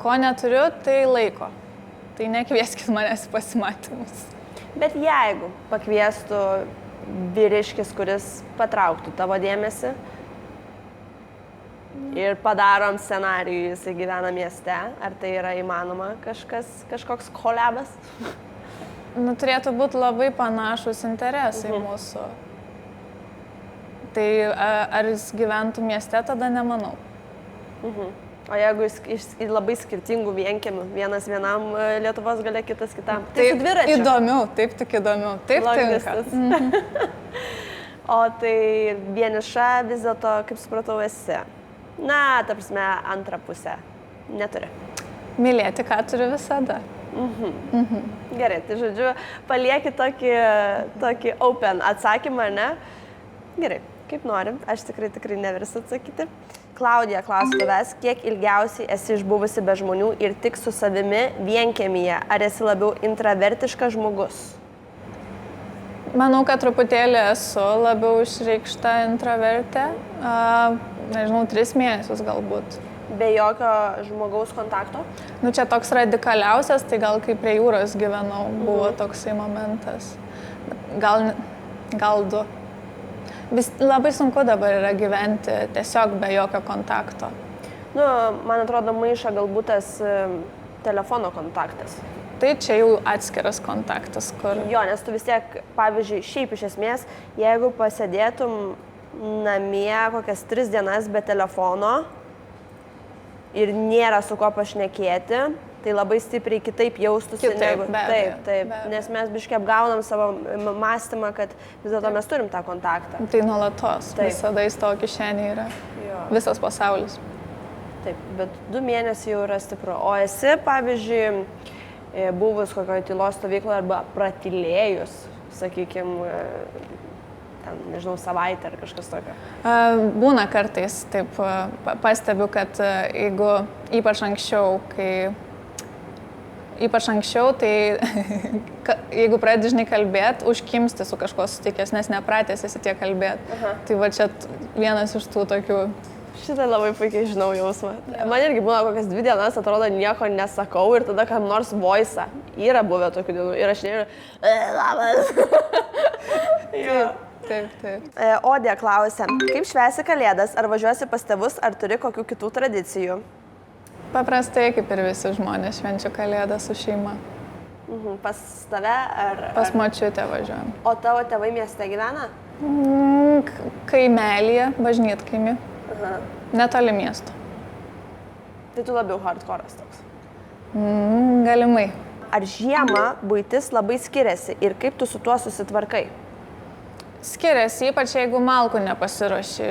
Ko neturiu, tai laiko. Tai nekvieskit manęs į pasimatymus. Bet jeigu pakviestų vyriškis, kuris patrauktų tavo dėmesį ir padarom scenarijų, jisai gyvena mieste, ar tai yra įmanoma kažkoks kolabas? Turėtų būti labai panašus interesai mūsų. Tai ar jis gyventų mieste, tada nemanau. O jeigu jis labai skirtingų vienkiemių, vienas vienam Lietuvos gale, kitas kitam. Tai su dviračiu. Įdomiau, taip tik įdomiau. Taip tinka. O tai vieniša vis dėlto, kaip supratau, esi. Na, ta prasme, antrą pusę neturi. Mylėti, ką turi visada. Gerai, tai žodžiu, palieki tokį open atsakymą, ar ne? Gerai, kaip norim, aš tikrai neversiu atsakyti. Klaudija klausia tavęs, kiek ilgiausiai esi išbuvusi be žmonių ir tik su savimi vienkiemyje? Ar esi labiau intravertiškas žmogus? Manau, kad truputėlį esu labiau išreikšta intravertė. Nežinau, 3 mėnesius galbūt. Be jokio žmogaus kontakto? Čia toks radikaliausias, tai gal kai prie jūros gyvenau, buvo toksai momentas. Gal 2. Labai sunku dabar yra gyventi tiesiog be jokio kontakto. Man atrodo, maiša galbūt tas telefono kontaktas. Tai čia jau atskiras kontaktas, kur... Jo, nes tu vis tiek, pavyzdžiui, šiaip iš esmės, jeigu pasėdėtum namie kokias 3 dienas be telefono ir nėra su ko pašnekėti, tai labai stipriai kitaip jaustųsi. Taip, nes mes biškai apgaunam savo mąstymą, kad vis dėlto mes turim tą kontaktą. Tai nuolatos, visada jis tavo kišenė yra. Jo. Visas pasaulis. Taip, bet 2 mėnesiai jau yra stipru. O esi, pavyzdžiui, buvus kokioje tylos stovykloje arba pratylėjus, sakykime, nežinau, savaitę ar kažkas tokio? Būna kartais, taip, pastebiu, kad jeigu ypač anksčiau, tai jeigu pradedi žinai kalbėti, užkimsti su kažkuo sutikęs, nes nepratęs esi tiek kalbėti. Tai va čia vienas iš tų tokių... Šitą labai puikiai žinau jausmą. Man irgi būna kokias 2 dienas, atrodo, nieko nesakau ir tada kam nors voice'ą. Yra buvę tokių dienų ir aš nežinau, labas. Taip. Odė klausia, kaip švęsi Kalėdas, ar važiuosi pas tėvus, ar turi kokių kitų tradicijų? Paprastai, kaip ir visi žmonės, švenčiu Kalėdą su šeima. Pas tave ar... Pas močiutę važiuojam. O tavo tėvai mieste gyvena? Kaimelyje, bažnytkaimy. Netoli miesto. Tai tu labiau hardcore'as toks. Galimai. Ar žiemą buitis labai skiriasi ir kaip tu su tuo susitvarkai? Skiriasi, ypač jeigu malkų nepasiruoši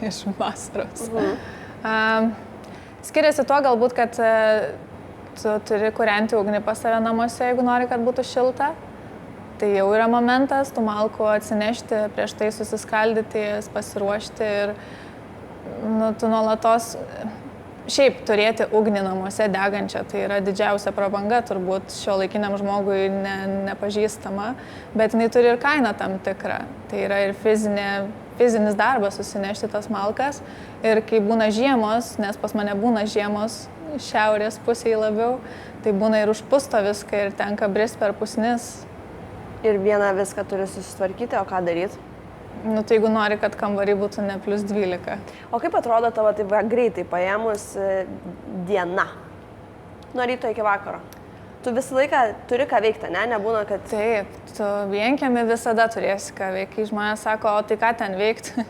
iš vasaros. Skiriasi tuo galbūt, kad tu turi kūrenti ugnį pas save namuose, jeigu nori, kad būtų šilta. Tai jau yra momentas, tų malkų atsinešti, prieš tai susiskaldyti, pasiruošti ir tu nuolatos... Šiaip turėti ugnį namuose degančią, tai yra didžiausia prabanga, turbūt šiuolaikiniam žmogui nepažįstama, bet jinai turi ir kainą tam tikrą. Tai yra ir fizinis darbas susinešti tas malkas. Ir kai būna žiemos, nes pas mane būna žiemos šiaurės pusėje labiau, tai būna ir užpusto viską ir tenka brist per pusnis. Ir vieną viską turi susitvarkyti, o ką daryti? Tai jeigu nori, kad kambarį būtų ne plus 12. O kaip atrodo tavo taip greitai paėmus diena? Nuo ryto iki vakaro. Tu visą laiką turi ką veikti, ne? Nebūna, kad... Taip, tu vienkiemi visada turėsi ką veikti. Kai žmonės sako, o tai ką ten veikti?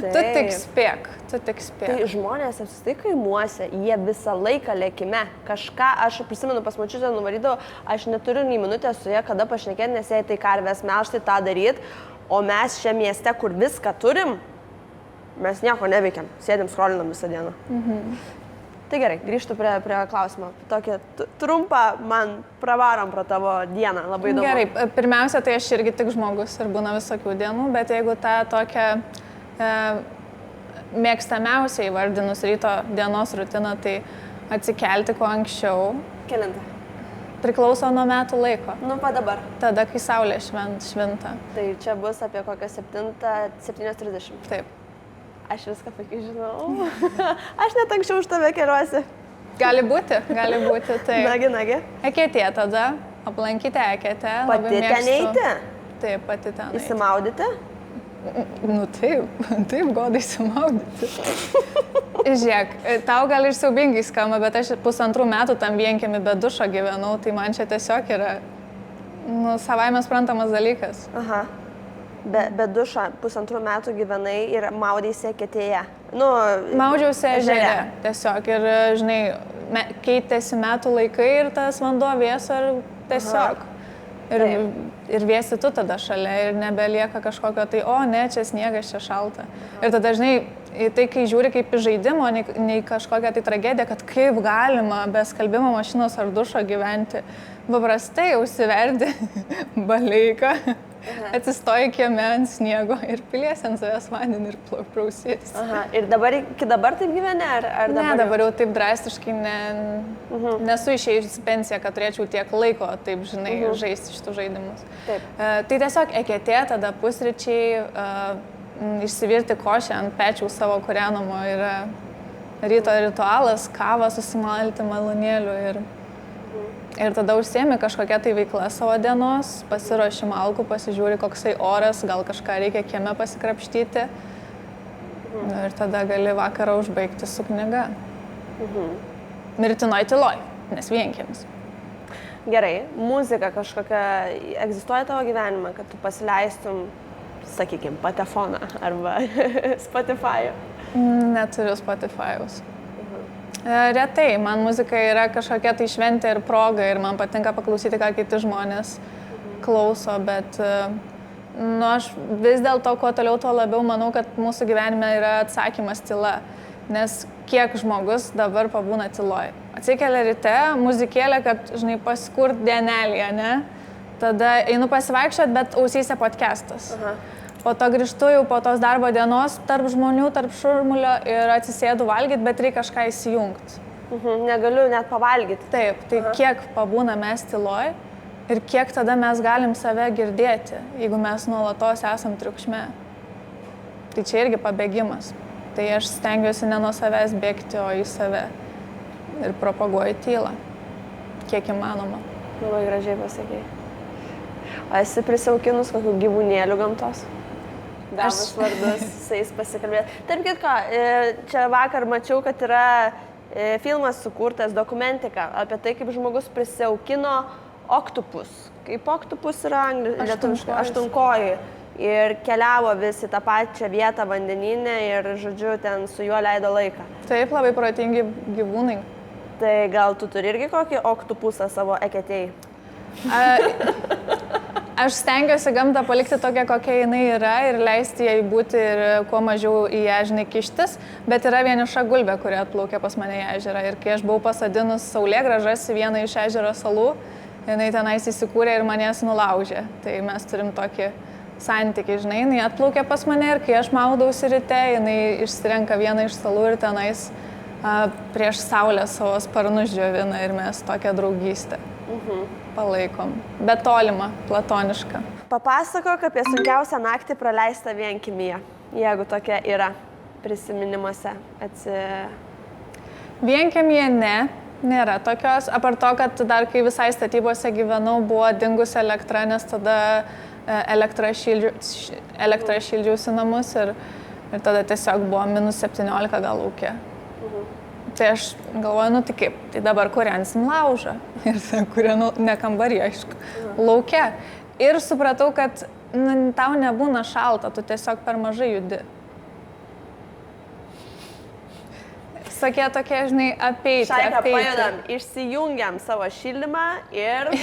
Tu tik spėk. Tai žmonės apsistai kaimuose, jie visą laiką lėkime. Kažką, aš prisimenu, pas močiutę nuvarydavau, aš neturiu nei minutės su ja, kada pašnekėti, nes jei tai karvės melžti, tą daryti. O mes čia mieste, kur viską turim, mes nieko neveikiam, sėdim scrollinam visą dieną. Tai gerai, grįžtu prie klausimo. Tokį trumpą man pravarom pro tavo dieną, labai įdomu. Gerai, pirmiausia, tai aš irgi tik žmogus ir būna visokių dienų, bet jeigu tą tokią mėgstamiausiai įvardinus ryto dienos rutiną, tai atsikelti kuo anksčiau. Kelintą? Priklauso nuo metų laiko. Pa dabar. Tada, kai saulė švinta. Tai čia bus apie kokią 7:30. Taip. Aš viską puikiai žinau. Aš net anksčiau už tave keliuosi. Gali būti, taip. Nagi. Eketė tada, aplankyti eketę. Pati ten eiti? Taip, pati ten eiti. Įsimaudyti? Taip, godai įsimaudyti. Žiūrėk, tau gal ir siaubingai skamba, bet aš 1,5 metų tam vienkiemy be dušo gyvenau, tai man čia tiesiog yra savaime suprantamas dalykas. Aha. Be dušo 1,5 metų gyvenai ir maudeisi eketėje. Maudžiausi ežere tiesiog ir, žinai, keitėsi metų laikai ir tas vanduo vėso ir tiesiog. Ir vėsi tu tada šalia ir nebelieka kažkokio tai, o ne, čia sniegas, čia šalta. Ir tada, žinai, tai kai žiūri kaip į žaidimo, nei kažkokią tai tragediją, kad kaip galima be skalbimo mašinos ar dušo gyventi. Paprastai užsiverdi baleiką, atsistoji kieme ant sniego ir piliesi ant savęs vandenį ir prausiesi. Ir iki dabar taip gyveni? Ne, dabar jau taip drastiškai nesu išėjusi pensiją, kad turėčiau tiek laiko, taip, žinai, žaisti šitų žaidimus. Tai tiesiog eketė, tada pusryčiai, išsivirti košę ant pečių savo kūrenamo yra ryto ritualas, kavą susimalti malūnėliu ir tada užsiemi kažkokią tai veiklą savo dienos, pasiruoši malkų, pasižiūri koksai oras, gal kažką reikia kieme pasikrapštyti ir tada gali vakarą užbaigti su knyga. Mirtinoj tyloj, nes vienkiemis. Gerai, muzika kažkokia egzistuoja tavo gyvenime, kad tu pasileistum, sakykime, patefoną arba Spotify'ų? Neturiu Spotify'aus. Retai, man muzika yra kažkokia tai šventė ir proga ir man patinka paklausyti, ką kiti žmonės klauso, bet aš vis dėlto, kuo toliau, tuo labiau manau, kad mūsų gyvenime yra atsakymas tyla, nes kiek žmogus dabar pabūna tyloj. Atsikelia ryte, muzikėlė, kad, žinai, pasikurt dienelėje, ne? Tada einu pasivaikščiot, bet ausyse podcastas. Po to grįžtu jau po tos darbo dienos tarp žmonių, tarp šurmulio ir atsisėdu valgyti, bet reikia kažką įsijungti. Negaliu net pavalgyti. Taip, tai kiek pabūna mes tyloj ir kiek tada mes galim save girdėti, jeigu mes nuolatos esam triukšme. Tai čia irgi pabėgimas. Tai aš stengiuosi ne nuo savęs bėgti, o į save ir propaguoju tylą, kiek įmanoma. Labai gražiai pasakei. O esi prisijaukinus kokių gyvūnėlių gamtos? Gavus vardus, su jais pasikalbėti. Tarp kitko, čia vakar mačiau, kad yra filmas sukurtas, dokumentika apie tai, kaip žmogus prisijaukino oktopus. Kaip oktopus yra lietuviškai, aštunkojai. Ir keliavo vis į tą pačią vietą vandeninę ir, žodžiu, ten su juo leido laiką. Taip, labai protingi gyvūnai. Tai gal tu turi irgi kokį oktopusą savo eketėjai? Aš stengiuosi gamtą palikti tokią, kokia jinai yra ir leisti jai būti ir kuo mažiau į ežinį kištis, bet yra vieniša gulbė, kuri atplaukė pas mane į ežerą. Ir kai aš buvau pasadinus saulėgrąžas į vieną iš ežero salų, jinai tenais įsikūrė ir manęs nulaužė. Tai mes turim tokį santykį, žinai, jinai atplaukė pas mane ir kai aš maudausi ryte, jinai išsirenka vieną iš salų ir tenais prieš saulę savo sparnus džiovina ir mes tokią draugystę palaikom. Bet tolimą, platonišką. Papasakok apie sunkiausią naktį praleistą vienkiemyje, jeigu tokia yra prisiminimuose. Vienkiemyje nėra tokios. Apart to, kad dar kai visai statybose gyvenau, buvo dingusi elektra, nes tada elektrą šildžiausi namus ir tada tiesiog buvo -17 gal lauke. Tai aš galvoju, nu tai kaip, tai dabar kūrensim laužą. Ir tai kūrenu ne kambarį, aišku, lauke. Ir supratau, kad tau nebūna šalta, tu tiesiog per mažai judi. Sakė tokie, žinai, apeiti. Šaika, pajudam, išsijungiam savo šildymą ir...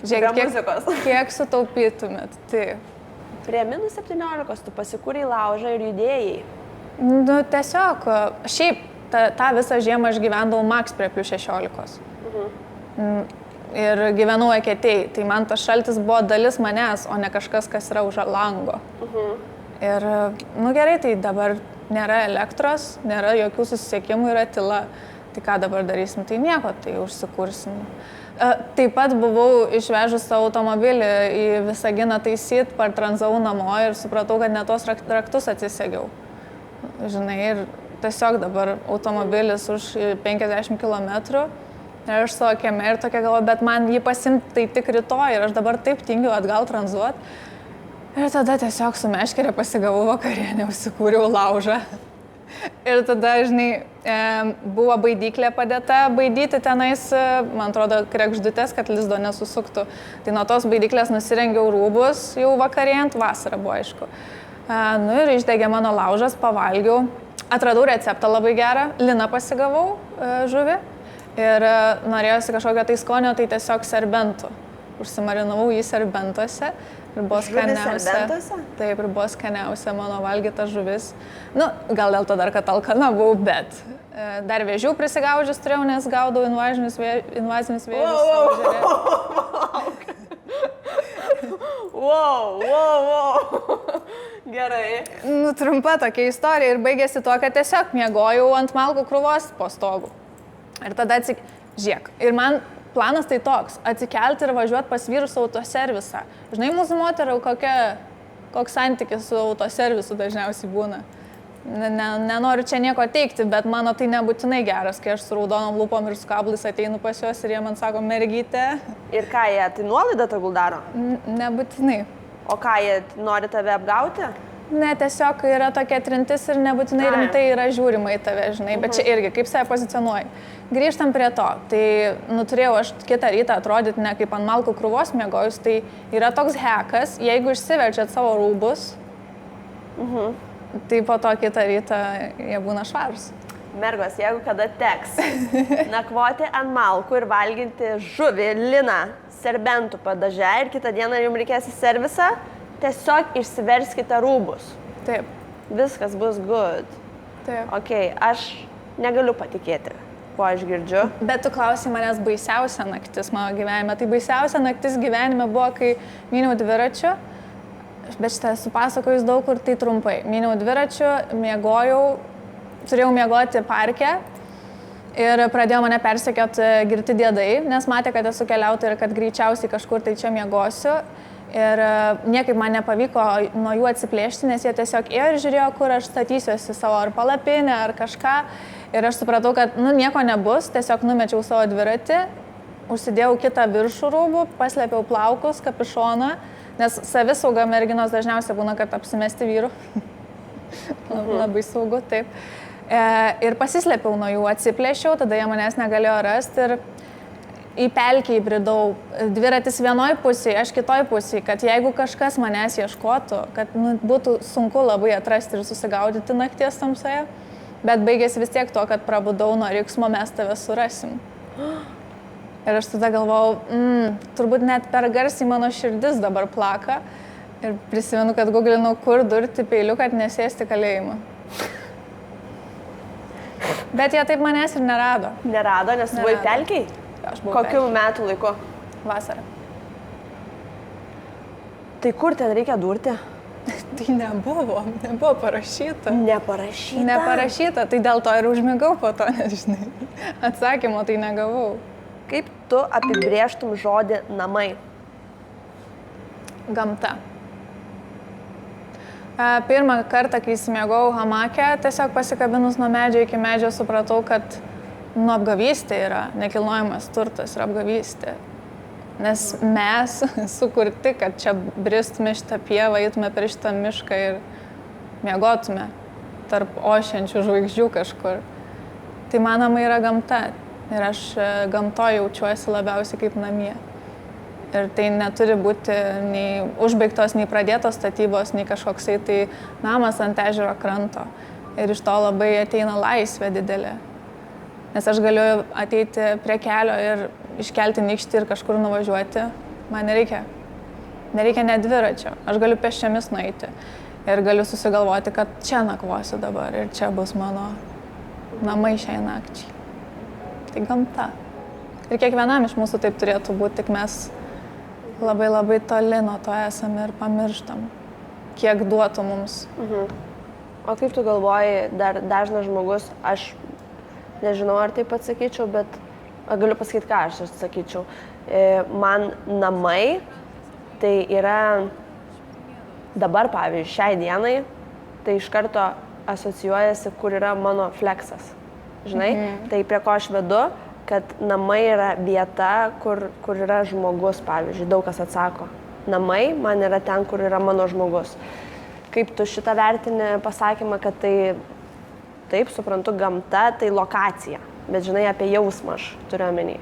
Žiūrėk, kiek sutaupytumėt. Taip. Prie -17 tu pasikūrei laužą ir judėjai. Nu, tiesiog, šiaip tą visą žiemą aš gyvendavau maks prie +16. Ir gyvenau eketėjai, tai man tas šaltis buvo dalis manęs, o ne kažkas, kas yra už lango. Ir, nu gerai, tai dabar nėra elektros, nėra jokių susisiekimų, yra tyla. Tai ką dabar darysim? Tai nieko, tai užsikursim. Taip pat buvau išvežus savo automobilį į Visaginą taisyt, partranzavau namo ir supratau, kad ne tos raktus atsisegiau. Žinai, ir tiesiog dabar automobilis už 50 km ir aš savo kieme ir tokia galvoju, bet man jį pasimti tai tik rytoj ir aš dabar taip tingiu atgal tranzuot. Ir tada tiesiog su meškerė pasigavau vakarienę, užsikūriau laužą. Ir tada, žinai, buvo baidyklė padėta baidyti tenais, man atrodo, kregždutės, kad lizdo nesusuktų. Tai nuo tos baidyklės nusirengiau rūbus jau vakarėjant, vasara buvo aišku. Nu ir išdegė mano laužas, pavalgiau. Atradau receptą labai gerą, liną pasigavau žuvį ir norėjosi kažkokio tai skonio, tai tiesiog serbentų. Užsimarinavau jį serbentuose ir buvo skaniausia. Taip, ir buvo skaniausia mano valgyta žuvis. Nu, gal dėl to dar, kad alkana buvau, bet dar vėžių prisigaudžius turėjau, nes gaudau invazinius vėžius savo ežere. Wow. Gerai. Nu, trumpa tokia istorija ir baigėsi tuo, kad tiesiog miegojau ant malkų krūvos po stogu. Ir tada žiūrėk. Ir man planas tai toks, atsikelti ir važiuoti pas vyrus autoservisą. Žinai, mūsų moterų koks santykis su autoservisu dažniausiai būna. Nenoriu čia nieko teikti, bet mano tai nebūtinai geras, kai aš su raudonom lūpom ir su kablais ateinu pas juos ir jie man sako, mergytė. Ir ką jie, tai nuolaidą tegul daro? Nebūtinai. O ką jie nori tave apgauti? Ne, tiesiog yra tokia trintis ir nebūtinai rimtai yra žiūrima į tave, žinai, bet čia irgi, kaip save pozicionuoji. Grįžtam prie to, tai turėjau aš kitą rytą atrodyti ne kaip ant malkų krūvos miegojus, tai yra toks hekas, jeigu išsiverčiat savo rūbus, tai po to kitą rytą jie būna švarūs. Mergos, jeigu kada teks nakvoti ant malkų ir valginti žuvį, liną, serbentų padaže ir kitą dieną jums reikės į servisą, tiesiog išsiverskite rūbus. Taip. Viskas bus good. Taip. Ok, aš negaliu patikėti, ko aš girdžiu. Bet tu klausai manęs baisiausia naktis mano gyvenime. Tai baisiausia naktis gyvenime buvo, kai myniau dviračiu. Bet šitą supasakojus daug kur, tai trumpai. Myniau dviračiu, miegojau, turėjau miegoti parke. Ir pradėjo mane persekioti girti diedai, nes matė, kad esu keliautoja ir kad greičiausiai kažkur tai čia miegosiu. Ir niekaip man nepavyko nuo jų atsiplėšti, nes jie tiesiog ėjo ir žiūrėjo, kur aš statysiuosi savo ar palapinę, ar kažką. Ir aš supratau, kad nieko nebus, tiesiog numečiau savo dviratį užsidėjau kitą viršų rūbų, paslėpiau plaukus, kapišoną, nes savisauga merginos dažniausiai būna, kad apsimesti vyrų. Labai saugu, taip. Ir pasislėpiau nuo jų, atsiplėšiau, tada jie manęs negalėjo rasti ir į pelkę įbridau. Dviratis vienoj pusėje, aš kitoj pusėje, kad jeigu kažkas manęs ieškotų, kad būtų sunku labai atrasti ir susigaudyti nakties tamsoje, bet baigėsi vis tiek to, kad prabudau nuo riksmo, mes tave surasim. Ir aš tada galvojau, turbūt net per garsiai mano širdis dabar plaka. Ir prisimenu, kad googlinau, kur durti peiliu, kad nesėsti kalėjimą. Bet jie taip manęs ir nerado. Nerado, nes buvai pelkiai? Aš buvau Kokiu metų laiku? Vasarą. Tai kur ten reikia durti? Tai nebuvo parašyta. Neparašyta? Neparašyta, tai dėl to ir užmigau po to, nežinai. Atsakymo tai negavau. Kaip tu apibrėžtum žodį namai? Gamta. Pirmą kartą, kai įsimiegau hamake, tiesiog pasikabinus nuo medžio iki medžio supratau, kad apgavystė yra nekilnojamas turtas ir apgavystė. Nes mes sukurti, kad čia bristume šitą pievą, eitume per šitą mišką ir miegotume tarp ošiančių žvaigždžių kažkur. Tai man namai yra gamta ir aš gamtoje jaučiuosi labiausiai kaip namie. Ir tai neturi būti nei užbaigtos, nei pradėtos statybos, nei kažkoksai tai namas ant ežero kranto. Ir iš to labai ateina laisvė didelė. Nes aš galiu ateiti prie kelio ir iškelti nykštį ir kažkur nuvažiuoti. Man nereikia net dviračio. Aš galiu pėsčiomis nueiti. Ir galiu susigalvoti, kad čia nakvosiu dabar ir čia bus mano namai šiai nakčiai. Tai gamta. Ir kiekvienam iš mūsų taip turėtų būti, tik mes labai labai toli nuo to esame ir pamirštam, kiek duotų mums. O kaip tu galvoji, dažnas žmogus, aš nežinau, ar taip atsakyčiau, bet galiu pasakyti, ką aš atsakyčiau. Man namai tai yra dabar, pavyzdžiui, šiai dienai, tai iš karto asocijuojasi, kur yra mano fleksas. Žinai, tai prie ko aš vedu, kad namai yra vieta, kur yra žmogus, pavyzdžiui, daug kas atsako. Namai man yra ten, kur yra mano žmogus. Kaip tu šitą vertini pasakymą, kad tai, taip, suprantu, gamta, tai lokacija, bet žinai, apie jausmą aš turiu omeny.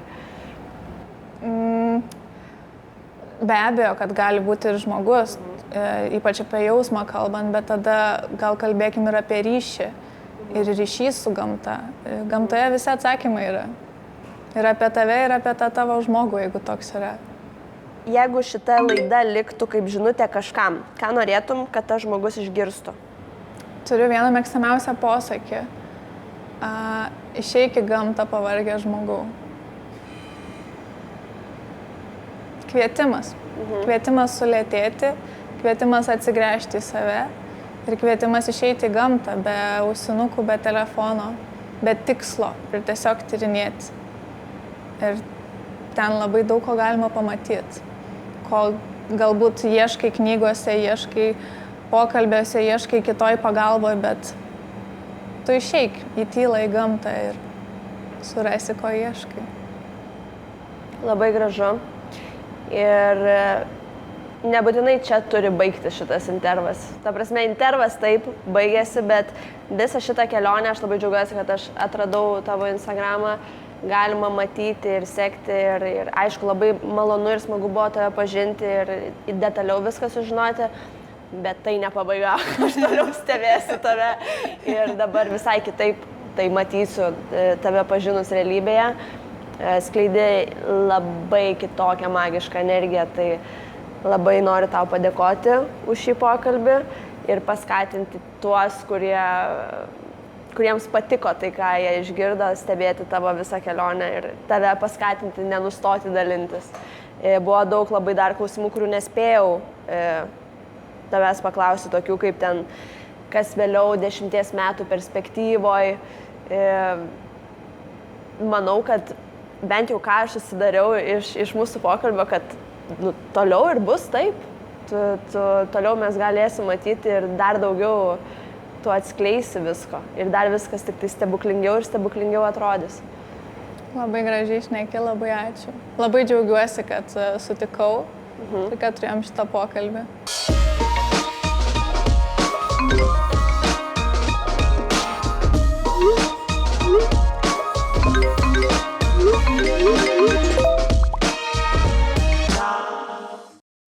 Be abejo, kad gali būti ir žmogus, ypač apie jausmą kalbant, bet tada gal kalbėkim ir apie ryšį ir ryšys su gamta. Gamtoje visi atsakymai yra. Ir apie tave, ir apie tą tavo žmogų, jeigu toks yra. Jeigu šita laida liktų kaip žinutė kažkam, ką norėtum, kad tas žmogus išgirstų? Turiu vieną mėgstamiausią posakį. Išeik į gamtą pavargę žmogau. Kvietimas. Kvietimas sulėtėti, kvietimas atsigręžti į save ir kvietimas išeiti į gamtą be ausinukų, be telefono, be tikslo ir tiesiog tyrinėti. Ir ten labai daug ko galima pamatyti, ko galbūt ieškai knygose, ieškai pokalbiuose, ieškai kitoj pagalboje, bet tu išeik į tylą, į gamtą ir surasi, ko ieškai. Labai gražu. Ir nebūtinai čia turi baigti šitas intervas. Ta prasme, intervas taip baigėsi, bet visą šitą kelionę aš labai džiaugiuosi, kad aš atradau tavo Instagramą. Galima matyti ir sekti ir aišku, labai malonu ir smagu buvo tave pažinti ir detaliau viską sužinoti, bet tai ne pabaiga, aš toliau stebėsiu tave ir dabar visai kitaip tai matysiu tave pažinus realybėje. Skleidai labai kitokią magišką energiją, tai labai noriu tau padėkoti už šį pokalbį ir paskatinti tuos, kuriems patiko tai, ką jie išgirdo, stebėti tavo visą kelionę ir tave paskatinti, nenustoti dalintis. Buvo daug labai dar klausimų, kurių nespėjau tavęs paklausti, tokių kaip ten, kas vėliau 10 metų perspektyvoje. Manau, kad bent jau ką aš susidariau iš mūsų pokalbio, kad toliau ir bus taip. Toliau mes galėsim matyti ir dar daugiau tu atskleisi visko ir dar viskas tik tai stebuklingiau ir stebuklingiau atrodys. Labai gražiai šneki, labai ačiū. Labai džiaugiuosi, kad sutikau ir kad turėjom šitą pokalbį.